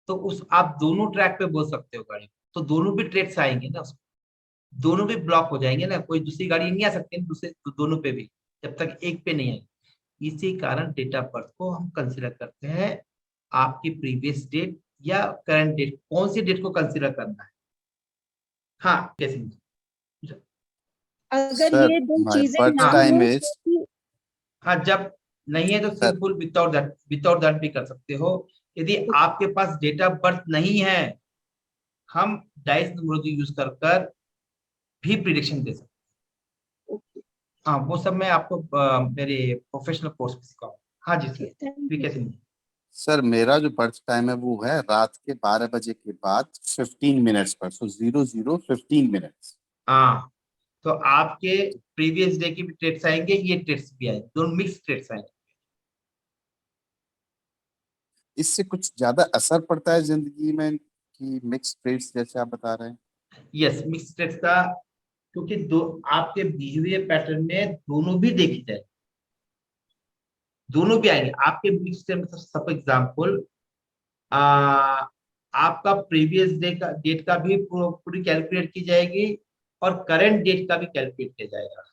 तो उस आप दोनों ट्रैक पे बोल सकते हो गाड़ी, तो दोनों भी ट्रेड्स आएंगे ना, उसमें दोनों भी ब्लॉक हो जाएंगे ना, कोई दूसरी गाड़ी नहीं आ सकती ना दूसरे, तो दोनों पे भी, जब तक एक पे नहीं आएगी। इसी कारण डेट ऑफ बर्थ को हम कंसिडर करते हैं आपकी प्रीवियस डेट या करंट डेट, कौन सी डेट को कंसिडर करना है। हाँ कैसे? अगर सर ये दो माय चीजें बर्थ ना टाइम हो इज तो हाँ, जब नहीं है तो सर सिंपल विदाउट दैट भी कर सकते हो। यदि आपके पास डेट ऑफ बर्थ नहीं है, हम डाइस न्यूमरोलॉजी यूज कर भी प्रिडिक्शन दे सकते हैं। हाँ वो सब मैं आपको मेरे प्रोफेशनल कोर्स में सिखाऊंगा। हाँ जी सर, थैंक भी यू कैसे सर। नहीं? सर मेरा जो बर्थ टाइम है वो है रात के 12 बजे के बाद 15 मिनट्स पर, सो 00:15 मिनट्स। हाँ, तो आपके प्रीवियस डे की भी ट्रेड्स आएंगे, ये ट्रेड्स भी आएंगे, दोनों मिक्स ट्रेड्स आएंगे। इससे कुछ ज्यादा असर पड़ता है जिंदगी में कि मिक्स ट्रेड्स जैसे आप बता रहे हैं? यस, मिक्स ट्रेड्स का, क्योंकि दो आपके बिहेवियर पैटर्न में दोनों भी देखी जाए, दोनों भी आएंगे आपके मिक्स ट्रेड में। सब एग्जाम्पल, आपका प्रीवियस डे का डेट का भी पूरी कैलकुलेट की जाएगी और करंट डेट का भी कैलकुलेट किया जाएगा,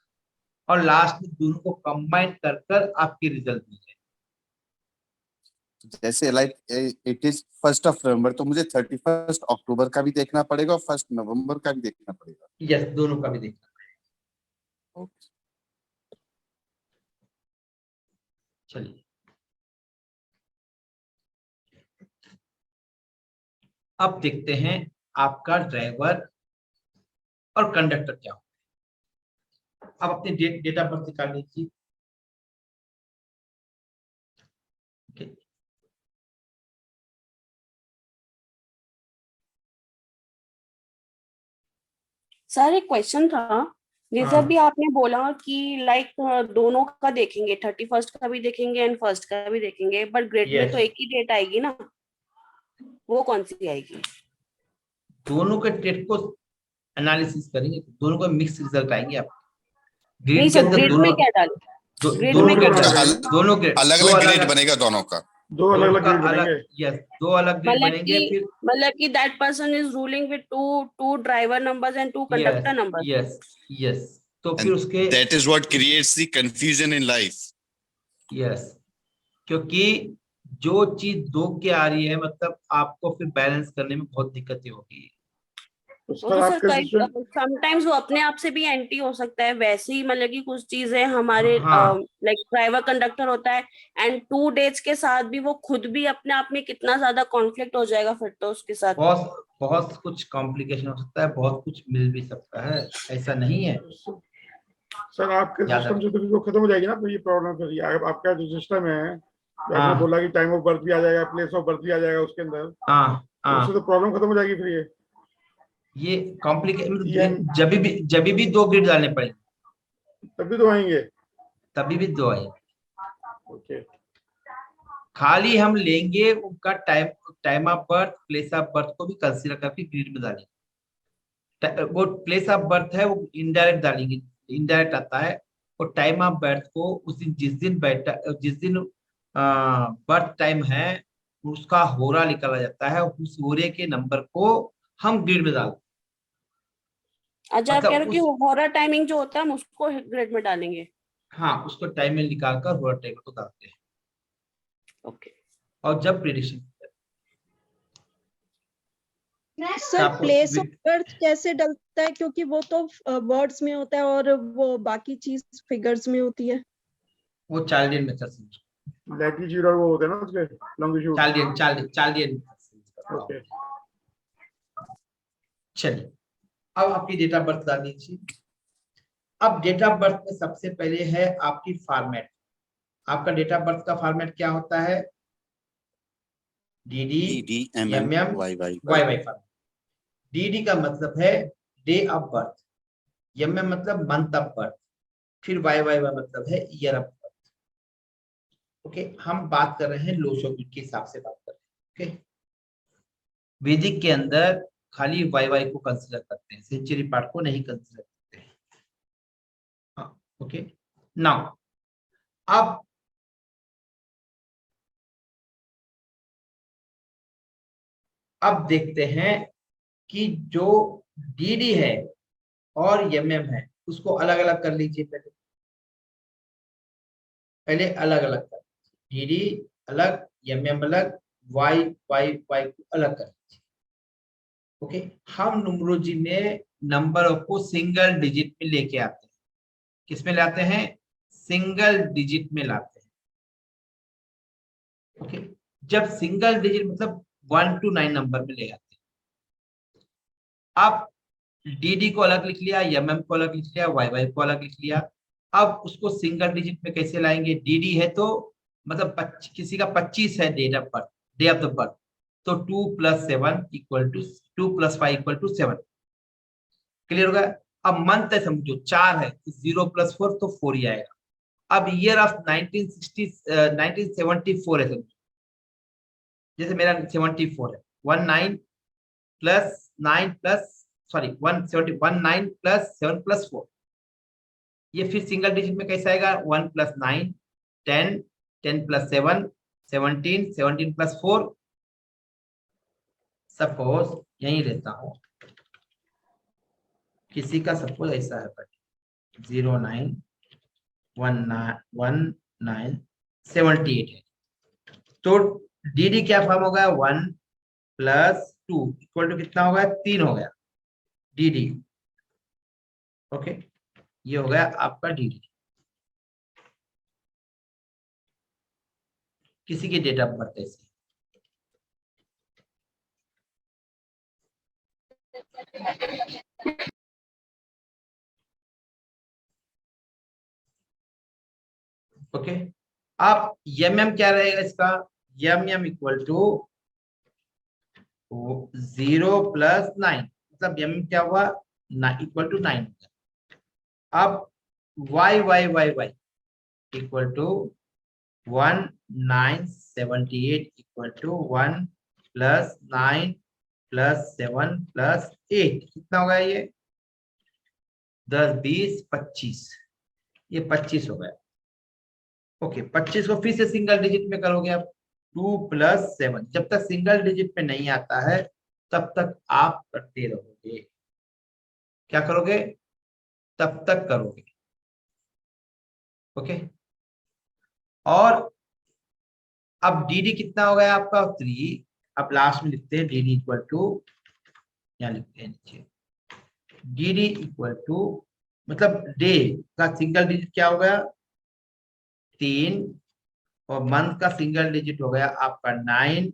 और लास्ट में दोनों को कंबाइन कर कर आपकी रिजल्ट दी जाएगी। जैसे like it is 1st of November, तो मुझे 31st अक्टूबर का भी देखना पड़ेगा और 1st नवंबर का भी देखना पड़ेगा? यस, दोनों का भी देखना पड़ेगा। ओके। चलिए, अब देखते हैं आपका ड्राइवर और कंडक्टर क्या हो। अब अपनी डेट ऑफ बर्थ निकाल लीजिए। Okay. सर एक क्वेश्चन था, जैसे हाँ। अभी आपने बोला कि लाइक दोनों का देखेंगे, 31st का भी देखेंगे एंड फर्स्ट का भी देखेंगे, बट ग्रिड में Yes. तो एक ही डेट आएगी ना, वो कौन सी आएगी? दोनों के डेट को एनालिसिस करेंगे तो दोनों का मिक्स रिजल्ट आएंगे आप। नहीं ग्रिड के सर, अंदर ग्रिड में दोनों क्या डालें? ग्रिड दोनों में के क्या अच्छा, डालें? दोनों के अलग दो अलग अलग ग्रेड बनेगा दोनों का। दो अलग अलग का ग्रेड बनेंगे। यस, दो अलग ग्रेड बनेंगे फिर। मतलब कि that person is ruling with two driver numbers and two yes conductor numbers. Yes yes, तो फिर And उसके that is what creates the confusion in life. Yes, क्योंकि जो चीज दो के आ रही है, मतलब आपको फिर बैलेंस करने में बहुत दिक्कतें होगी। तो वो सर तो सर आपका सिस्टम समटाइम्स वो अपने आप से भी एंटी हो सकता है, वैसे ही मतलब कि कुछ चीजें हमारे हाँ। लाइक ड्राइवर कंडक्टर होता है एंड 2 डेट्स के साथ भी वो खुद भी अपने आप में कितना ज्यादा कॉन्फ्लिक्ट हो जाएगा फिर तो उसके साथ। बहुत बहुत कुछ कॉम्प्लिकेशन हो सकता है, बहुत कुछ मिल भी सकता है, ऐसा नहीं है। सर आपके याद सिस्टम से तो फिर वो खत्म हो जाएगी ना, तो ये प्रॉब्लम फिर ये आपका जो सिस्टम है, जो हाँ। आपने बोला कि टाइम ऑफ बर्थ भी आ जाएगा, प्लेस ऑफ बर्थ भी आ जाएगा उसके अंदर, हाँ तो उससे हाँ, तो प्रॉब्लम खत्म हो जाएगी फिर ये कॉम्प्लिकेट, ये मतलब जब भी दो ग्रिड डालने पड़ेंगे, तभी तो आएंगे। तभी भी दो आए। ओके। खाली हम लेंगे उनका time of birth, place of birth को भी कंसीडर करके ग्रिड में डालेंगे। वो प्लेस ऑफ बर्थ है वो इनडायरेक्ट डालेंगे, इनडायरेक्ट आता है। और टाइम ऑफ बर्थ को उस दिन जिस दिन बर्थ टाइम है उसका होरा निकाला जाता है, उस होरे के नंबर को हम ग्रिड में डालते अच्छा, हैं। आप कह रहे मतलब हो कि हॉरर टाइमिंग जो होता है हम उसको ग्रिड में डालेंगे? हाँ, उसको टाइम में निकाल कर होरा टाइम को डालते हैं। ओके। और जब prediction sir place of birth कैसे डलता है, क्योंकि वो तो वर्ड्स में होता है और वो बाकी चीज फिगर्स में होती है। वो चार्लियन मेथड समझो, लैटिट्यूड और वो होते हैं ना उसके लॉन्गिट्यूड। चार्लियन ओके। चलिए, अब आपकी डेट ऑफ बर्थ डाल दीजिए। अब डेट ऑफ बर्थ में सबसे पहले है आपकी फॉर्मेट। आपका डेट ऑफ बर्थ का फॉर्मेट क्या होता है? DD DD, MM, MM YY। YY format. D का मतलब है डे ऑफ बर्थ, एम मतलब मंथ ऑफ बर्थ, फिर वाई मतलब है ईयर ऑफ बर्थ। ओके, हम बात कर रहे हैं लोसोबिट के हिसाब से बात कर रहे हैं। ओके, वैदिक के अंदर खाली वाई को कंसिडर करते हैं, सेंचुरी पार्ट को नहीं कंसिडर करते हैं। हाँ, ओके, नाउ अब देखते हैं कि जो डी है और एम है उसको अलग अलग कर लीजिए। पहले अलग अलग कर, डी अलग, एम अलग, वाई को अलग कर लीजिए। ओके, हम न्यूमरोलॉजी में नंबर को सिंगल डिजिट में लेके आते हैं। किस में लाते हैं? सिंगल डिजिट में लाते हैं। ओके, जब सिंगल डिजिट मतलब 1 to 9 नंबर में ले आते हैं। अब डी को अलग लिख लिया, एम को अलग लिख लिया, वाई को अलग लिख लिया। अब उसको सिंगल डिजिट में कैसे लाएंगे? डी है तो मतलब किसी का 25 है date of birth, day of the birth, तो 2 + 7 = 2 + 5 = 7। क्लियर होगा? अब मंथ है समझो 4 है, 0 + 4 तो 4 ही आएगा। अब ईयर ऑफ 1974 है समझो, जैसे मेरा 74 है, 19 + 9 + 19 + 7 + 4। ये फिर सिंगल डिजिट में कैसे आएगा? 1 + 9 10, 10 + 7 17, 17 + 4। सपोज यही लेता हूं, किसी का सपोज ऐसा है 09 19 78 है, तो डी क्या फॉर्म होगा? 1 + 2 = कितना होगा? 3 हो गया डी। ओके, ये हो गया आपका डी। किसी की डेट ऑफ बर्थ ऐसी। ओके, अब एम क्या रहेगा इसका? एम = 0 + 9, मतलब एम क्या हुआ? = 9। अब y = 1978 = 1 + 9 + 7 + 8, कितना होगा ये? 10 20 25, ये 25 हो गया। ओके, 25 को फिर से सिंगल डिजिट में करोगे आप, 2 + 7। जब तक सिंगल डिजिट में नहीं आता है तब तक आप करते रहोगे। क्या करोगे? तब तक करोगे। ओके, और अब डी कितना हो गया आपका? 3। अब लास्ट में लिखते हैं डी = यहाँ लिखते हैं नीचे, डी = मतलब डे का सिंगल डिजिट क्या हो गया? 3, और मंथ का सिंगल डिजिट हो गया आपका 9,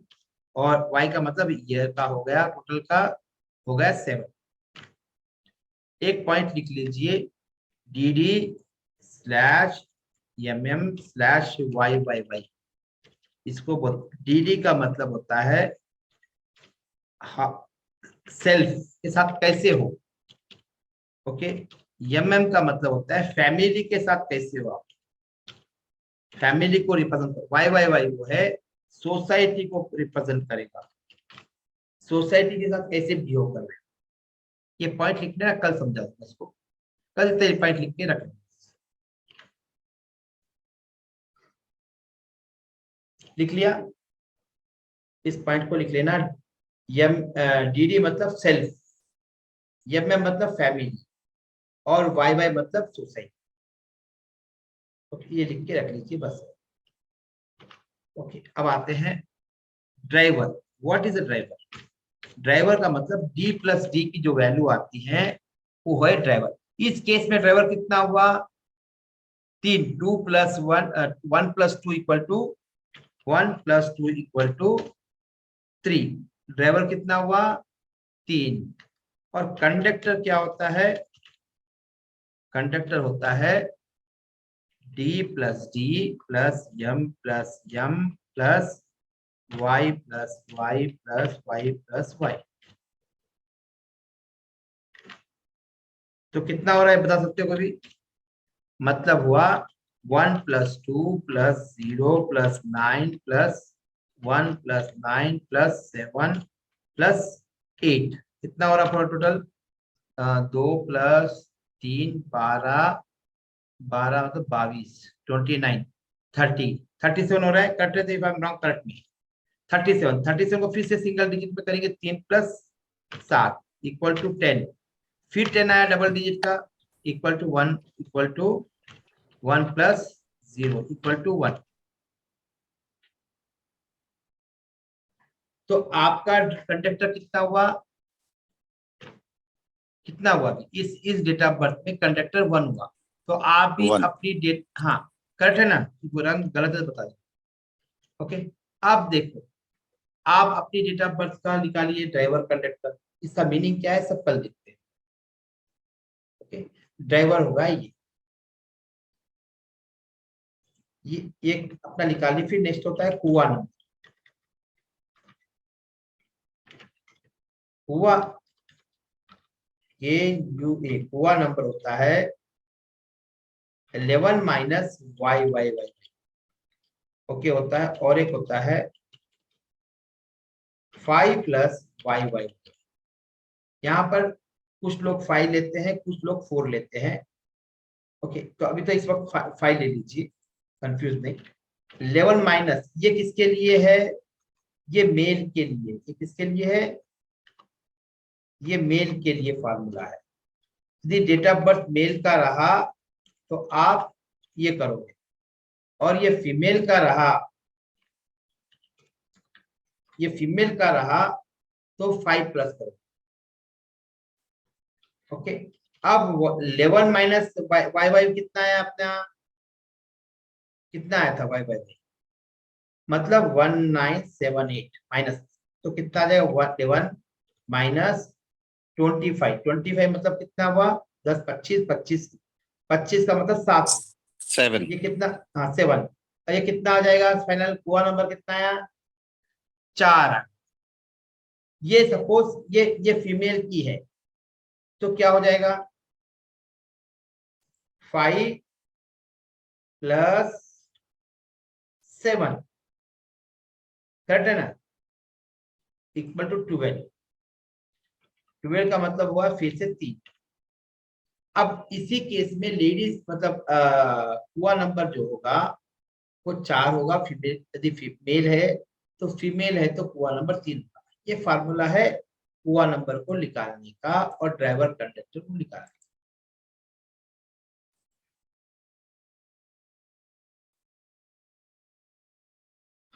और वाई का मतलब ईयर का हो गया, टोटल का हो गया 7। एक पॉइंट लिख लीजिए, dd/mm/y। इसको डी का मतलब होता है सेल्फ के साथ कैसे हो। ओके, एम का मतलब होता है फैमिली के साथ कैसे हो आप, फैमिली को रिप्रेजेंट कर। वाई वो है सोसाइटी को रिप्रेजेंट करेगा, सोसाइटी के साथ कैसे बिहेव कर रहे हैं। ये पॉइंट लिखने ना, कल समझा दूंगा इसको, कल से पॉइंट लिख के रखना। लिख लिया? इस पॉइंट को लिख लेना। एम डी मतलब सेल्फ, एम मतलब फैमिली, और वाई मतलब सोसाइटी। ओके, ये लिख के रख लीजिए बस। ओके, अब आते हैं driver. What is a driver? Driver का मतलब d + d की जो वैल्यू आती है वो है ड्राइवर। इस केस में ड्राइवर कितना हुआ? 3, 2 + 1 1 + 2 = 1 + 2 = 3। ड्राइवर कितना हुआ? 3। और कंडक्टर क्या होता है? कंडक्टर होता है d + d + m + m + y + y + y + y। तो कितना हो रहा है बता सकते हो कभी? मतलब हुआ 1 + 2 + 0 + 9 + 1 + 9 + 7 + 8 कितना हो रहा पूरा टोटल? 2 + 3 12 12 मतलब 22 29 30 37 हो रहा है। कट रहे थे, रॉन्ग करेक्ट में 37 को फिर से सिंगल डिजिट में करेंगे 3 + 7 = 10, फिर 10 आया डबल डिजिट का =1 = 1 + 0 = 1। तो आपका कंडक्टर कितना हुआ? कितना हुआ? इस डेट ऑफ बर्थ में कंडक्टर 1 हुआ। तो आप भी 1 अपनी डेट, हाँ करेक्ट है ना? रंग गलत है बता दो। ओके, अब देखो, आप अपनी डेट ऑफ बर्थ का निकालिए ड्राइवर कंडक्टर। इसका मीनिंग क्या है सब कल देखते हैं। ओके, ड्राइवर होगा ये अपना निकालिए। फिर नेक्स्ट होता है कुआ नंबर। कुआ कुआ नंबर होता है 11 - y। ओके होता है, और एक होता है 5 + y। यहाँ पर कुछ लोग 5 लेते हैं, कुछ लोग 4 लेते हैं। ओके, तो अभी तो इस वक्त 5 ले लीजिए, कंफ्यूज नहीं। 11 माइनस ये किसके लिए है? ये मेल के लिए। ये किसके लिए है? ये मेल के लिए फार्मूला है। यदि डेट ऑफ बर्थ मेल का रहा तो आप ये करोगे, और ये फीमेल का रहा, तो 5 प्लस करोगे। ओके, अब 11 माइनस y कितना है अपना? कितना आया था y? मतलब 1978 माइनस, तो कितना आ जाएगा? 11 माइनस 25 मतलब कितना हुआ? 10 25 का मतलब 7। 7. ये कितना? हाँ 7। और ये कितना आ जाएगा? फाइनल कुआ नंबर कितना आया? 4। ये सपोज ये फीमेल की है, तो क्या हो जाएगा? 5 + 7 करेक्ट है ना? =12। 12 का मतलब हुआ फिर से 3। अब इसी केस में लेडीज मतलब कुआ नंबर जो होगा वो 4 होगा। फीमेल यदि फीमेल है तो कुआ नंबर 3 होगा। ये फार्मूला है कुआ नंबर को निकालने का और ड्राइवर कंडक्टर को निकालने का।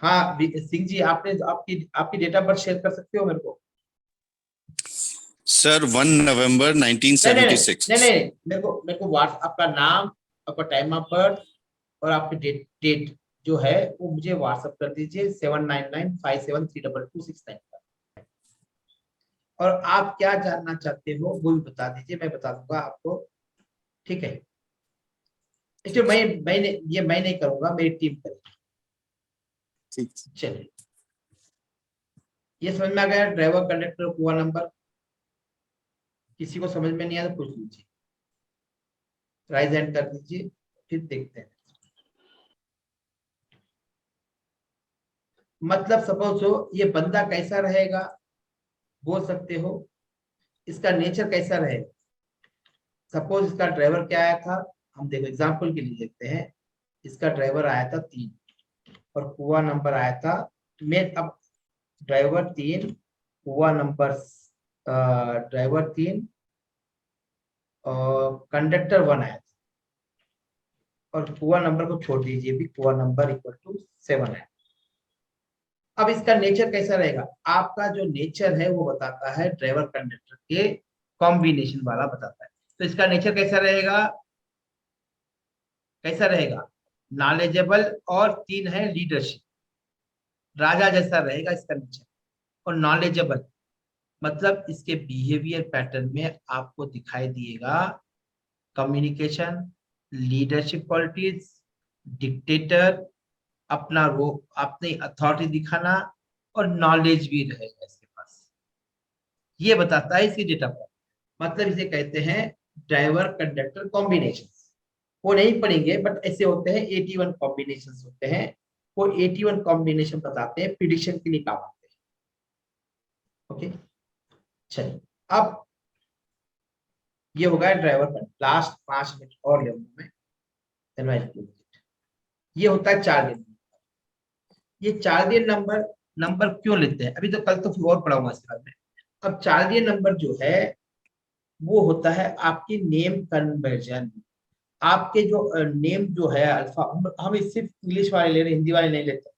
हाँ सिंह जी, आपने आपकी डेट ऑफ बर्थ शेयर कर सकते हो मेरे को? Sir, 1 November 1976. नहीं, मेरे को आपका नाम, आपका टाइम ऑफ बर्थ और आपकी डेट जो है वो मुझे व्हाट्सएप कर दीजिए 7995732269 पर। और आप क्या जानना चाहते हो वो भी बता दीजिए, मैं बता दूंगा आपको। ठीक है, इसलिए मैं नहीं करूंगा, मेरी टीम करेगी। ठीक। चलिए, ये समझ में आ गया ड्राइवर कंडक्टर कुआ नंबर? किसी को समझ में नहीं आया तो पूछ लीजिए, राइज हैंड कर दीजिए, फिर देखते हैं। मतलब सपोज हो ये बंदा कैसा रहेगा बोल सकते हो, इसका नेचर कैसा रहेगा। सपोज इसका ड्राइवर क्या आया था, हम देखो एग्जांपल के लिए देखते हैं। इसका ड्राइवर आया था 3 और कुआ नंबर आया था। मैं अब ड्राइवर 3 कुआ नंबर ड्राइवर 3 और कंडक्टर 1 आया था, और कुआ नंबर को छोड़ दीजिए, भी कुआ नंबर =7 है। अब इसका नेचर कैसा रहेगा? आपका जो नेचर है वो बताता है ड्राइवर कंडक्टर के कॉम्बिनेशन वाला बताता है। तो इसका नेचर कैसा रहेगा? नॉलेजेबल, और 3 है लीडरशिप, राजा जैसा रहेगा इसका नेचर। और नॉलेजेबल मतलब इसके बिहेवियर पैटर्न में आपको दिखाई दिएगा कम्युनिकेशन, लीडरशिप क्वालिटीज, डिक्टेटर, अपनी अथॉरिटी दिखाना, और नॉलेज भी रहेगा इसके पास। ये बताता है इसकी डेट ऑफ बर्थ। मतलब इसे कहते हैं ड्राइवर कंडक्टर कॉम्बिनेशन, वो नहीं पढ़ेंगे बट ऐसे होते हैं 81 कॉम्बिनेशन होते हैं, वो 81 कॉम्बिनेशन बताते हैं, प्रिडिक्शन के लिए काम आते हैं। ओके चलिए, अब ये हो गया ड्राइवर का। लास्ट 5 मिनट और ले मैं, ये होता है 4 दिन। ये 4 दिन नंबर क्यों लेते हैं, अभी तो कल तो फिर और पढ़ाऊंगा इसके बारे में। अब 4 दिन नंबर जो है वो होता है आपकी नेम कन्वर्जन। आपके जो नेम जो है अल्फा, हम इस सिर्फ इंग्लिश वाले ले रहे, हिंदी वाले नहीं लेते,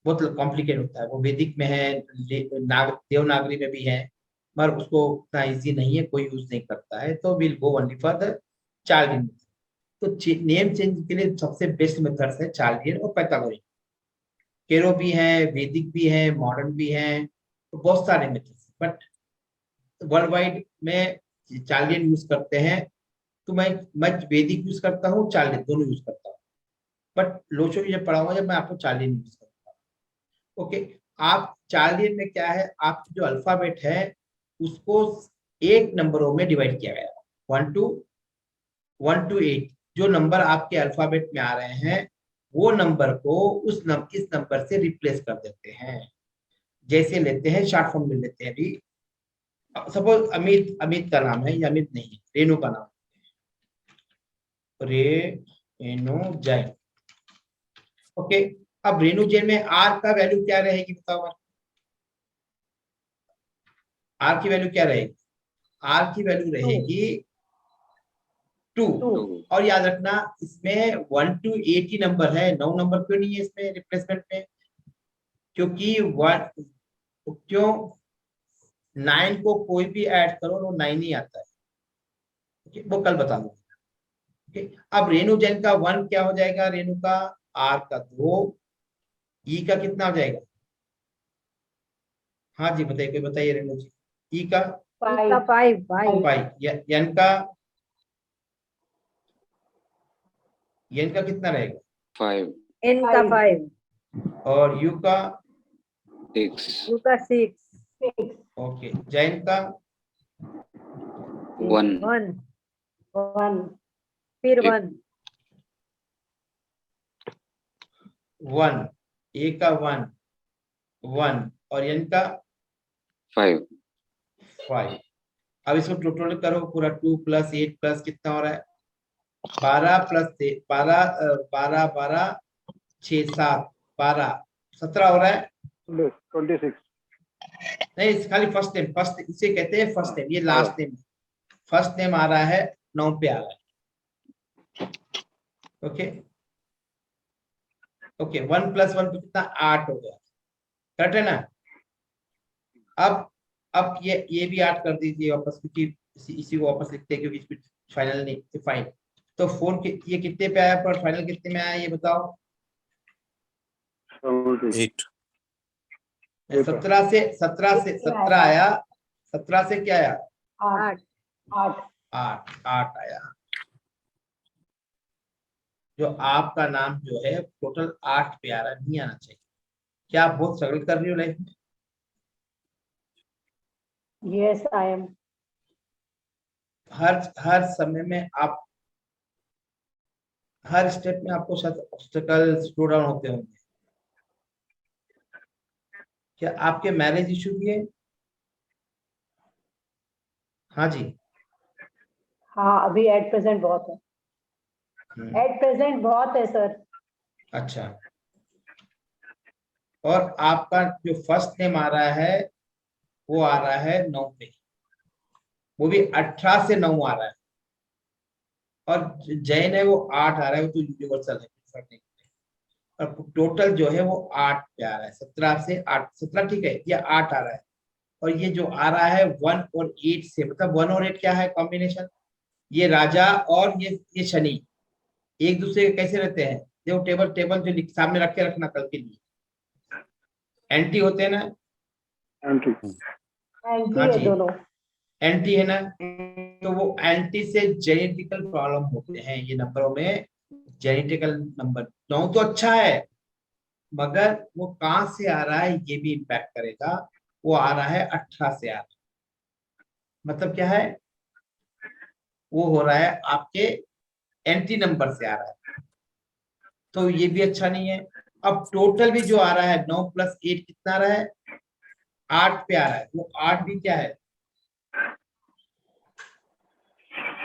बहुत कॉम्प्लिकेट होता है। वो वैदिक में है, देवनागरी में भी है, मगर उसको उतना ईजी नहीं है, कोई यूज नहीं करता है, तो will go only for the charlian. तो नेम चेंज के लिए सबसे बेस्ट मेथड्स है चार्लियन और पाइथागोरियन। केरो भी है, वैदिक भी है, मॉडर्न भी है, तो बहुत सारे मेथड्स, बट वर्ल्ड वाइड में चार्लियन यूज करते हैं। तो मैं वैदिक यूज करता हूँ, चार्लियन दोनों यूज करता हूँ, बट लोचो की जब पढ़ाऊंगा जब मैं आपको चार्लियन यूज करता हूँ। ओके, आप चार्लियन में क्या है, आपकी जो अल्फाबेट है उसको 8 नंबरों में डिवाइड किया गया है, 1 to 8। जो नंबर आपके अल्फाबेट में आ रहे हैं वो नंबर को इस नंबर से रिप्लेस कर देते हैं। जैसे लेते हैं शॉर्ट फॉर्म में लेते हैं, अभी सपोज अमित का नाम है, या अमित नहीं है, रेणु का नाम, रेणु जैन। ओके, अब रेणु जैन में आर का वैल्यू क्या रहेगी बताओ, आर की वैल्यू क्या रहेगी? आर की वैल्यू रहेगी 2। और याद रखना इसमें 1 to 8 ही नंबर है, 9 नंबर क्यों नहीं है इसमें रिप्लेसमेंट में? क्योंकि 9 को कोई भी ऐड करो वो 9 ही आता है। okay, वो कल बता दूंगा। okay, अब रेणु जैन का 1 क्या हो जाएगा, रेणु का आर का 2, ई का कितना हो जाएगा? हाँ जी बताइए, कोई बताइए रेणु जी। ई का 5, एन का कितना रहेगा? 5, N का 5, और यू का 6, U का 6, ओके, जैन का 1, 1, फिर 1, 1, ए का 1 और एन का 5, 5। अब इसको टोटल करो पूरा, 2 + 8 प्लस कितना हो रहा है? 12 + 12, 12 12 6 7 12 17 हो रहा है। 26। नहीं, खाली फर्स्ट नेम, इसे कहते हैं फर्स्ट नेम, ये लास्ट नेम, फर्स्ट नेम आ रहा है 9 पे आ रहा है। ओके ओके, 1 + 1 पे कितना? 8 हो गया, करेक्ट है ना? अब ये भी 8 कर दीजिए वापस, क्योंकि इसी को वापस लिखते हैं, क्योंकि फाइनल नहीं फाइन। तो 4 के ये कितने पे आया, पर फाइनल कितने में आया ये बताओ? 8. 17 से 17 आया, 17 से क्या आया? 8 आया। जो आपका नाम जो है टोटल 8 पे आ रहा है, नहीं आना चाहिए। क्या आप बहुत स्ट्रगल कर रही हो लाइफ में? yes I am, हर समय में आप, हर स्टेप में आपको शायद ऑब्स्टेकल स्लो डाउन होते होंगे। क्या आपके मैरिज इशू भी है? हाँ जी, हाँ अभी एट प्रेजेंट बहुत है, एट प्रेजेंट बहुत है सर। अच्छा, और आपका जो फर्स्ट नेम आ रहा है वो आ रहा है 9 पे, वो भी 18 से 9 आ रहा है, और जैन है वो 8 आ रहा है, वो तो यूनिवर्सल है। और टोटल जो है वो 8 पे आ रहा है, 17 से 8, 17 ठीक है, ये 8 आ रहा है। और ये जो आ रहा है 1 और 8 से, मतलब 1 और 8 क्या है कॉम्बिनेशन? ये राजा और ये शनि एक दूसरे के कैसे रहते हैं? देखो टेबल जो सामने रख के रखना कल के लिए, एंटी होते हैं ना? हाँ जी, दोनों एंटी है ना? तो वो एंटी से जेनेटिकल प्रॉब्लम होते हैं ये नंबरों में। जेनेटिकल नंबर 9 तो अच्छा है, मगर वो कहां से आ रहा है ये भी इम्पैक्ट करेगा। वो आ रहा है 18 से आ रहा है, मतलब क्या है? वो हो रहा है आपके एंट्री नंबर से आ रहा है, तो ये भी अच्छा नहीं है। अब टोटल भी जो आ रहा है 9 + 8 कितना आ रहा है, 8 पे आ रहा है। वो 8 भी क्या है,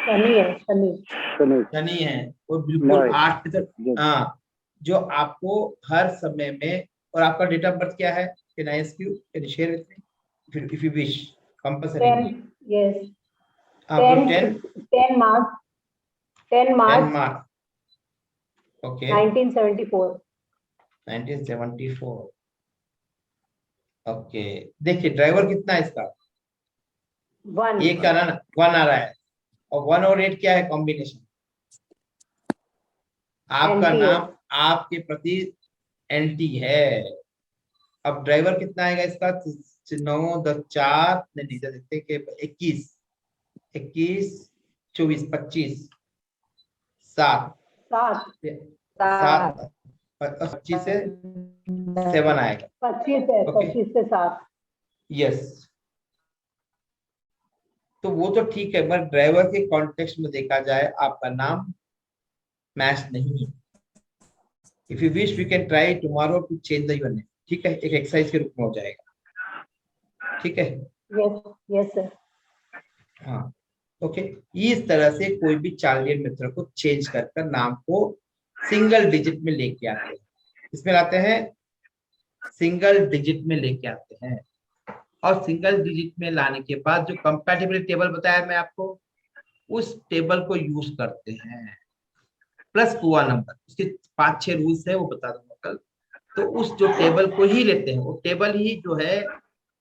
शनि है, शनि। शनि है। वो बिल्कुल 8 पे तो हाँ, जो आपको हर समय में। और आपका डेट ऑफ बर्थ क्या है, can I ask you, can you share with me if you wish, compulsory. 10, yes, आपको 10 March, 10 10 March मार्च, ओके, 1974। 1974। ओके, देखिए ड्राइवर कितना है इसका, 1, एक का ना 1 आ रहा है, और 1 और 8 क्या है, कॉम्बिनेशन। आपका NT है। नाम आपके प्रति एंटी है। अब ड्राइवर कितना आएगा इसका, 9 10 4 नहीं देखते कि 21 21 24 25 7 7 25 से 7 आएगा। 25 है, Okay. 25 से 7। यस, तो वो तो ठीक है, पर ड्राइवर के कॉन्टेक्स्ट में देखा जाए आपका नाम मैच नहीं है। If you wish we can try tomorrow to change the your name, ठीक है, एक एक्सरसाइज के रूप में हो जाएगा, ठीक है। Yes, yes sir. हाँ, ओके। इस तरह से कोई भी चार्लियन मेथड को चेंज कर नाम को सिंगल डिजिट में लेके आते हैं, इसमें लाते हैं सिंगल डिजिट में लेके आते हैं। और सिंगल डिजिट में लाने के बाद जो कंपैटिबिलिटी टेबल बताया मैं आपको, उस टेबल को यूज करते हैं, प्लस कुआ नंबर, उसके 5-6 रूल्स है, वो बता दूंगा कल। तो उस जो टेबल को ही लेते हैं, वो टेबल ही जो है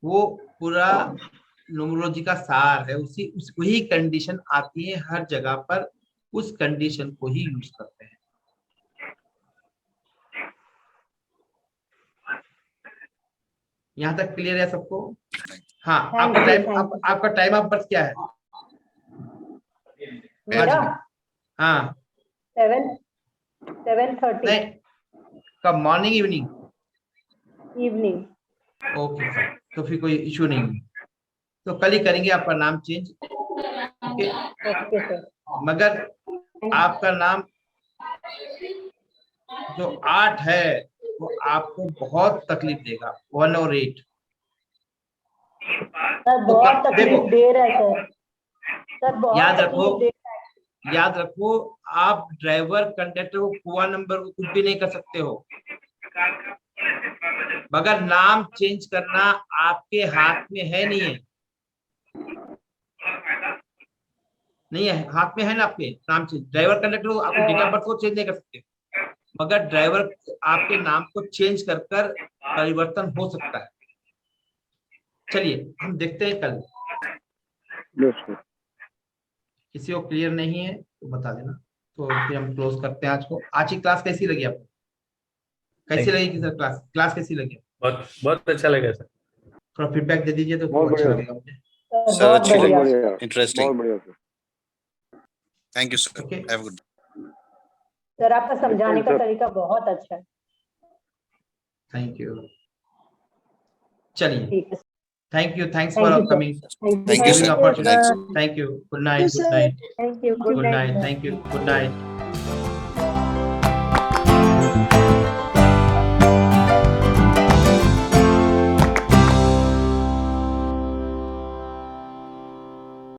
वो पूरा न्यूमरोलॉजी का सार है, उसको ही कंडीशन आती है हर जगह पर, उस कंडीशन को ही यूज करते हैं। यहाँ तक क्लियर है सबको? हाँ, आपका टाइम ऑफ बर्थ क्या है? मेरा हाँ 7:30 नहीं, कब, morning evening? Evening. Okay sir, तो फिर कोई इशू नहीं है, तो कल ही करेंगे आपका नाम चेंज, ओके। Okay sir. मगर आपका नाम जो 8 है वो आपको बहुत तकलीफ देगा, 1 और 8। सर बहुत तकलीफ दे रहा है सर, सर बहुत याद रखो, तकलीफ दे रहा है। याद रखो, आप ड्राइवर कंडक्टर को कुआ नंबर को कुछ भी नहीं कर सकते हो, मगर नाम चेंज करना आपके हाथ में है, नहीं है, नहीं है, हाथ में है ना आपके नाम चेंज। ड्राइवर कंडक्टर को आपको डेट ऑफ बर्थ को चेंज नहीं कर सकते, मगर ड्राइवर आपके नाम को चेंज कर परिवर्तन हो सकता है। चलिए हम देखते हैं कल। किसी को क्लियर नहीं है तो बता देना, तो फिर हम क्लोज करते हैं आज को। आज की क्लास कैसी लगी आपको? कैसी लगी सर क्लास कैसी लगी? बहुत बहुत अच्छा लगा सर। थोड़ा फीडबैक दे दीजिए तो अच्छा लगेगा मुझे। सर बहुत अच्छी बढ़िया। लगी, interesting. Thank you sir, Okay. Have good. Sir आपका समझाने का तरीका बहुत अच्छा है। Thank you. चलिए, ठीक है, thank you, thanks Thank for you, sir. Coming, Thank you, sir. Opportunity. Thanks. Thank you, good night, good sir. Night, Thank you. Good night, thank you, good night.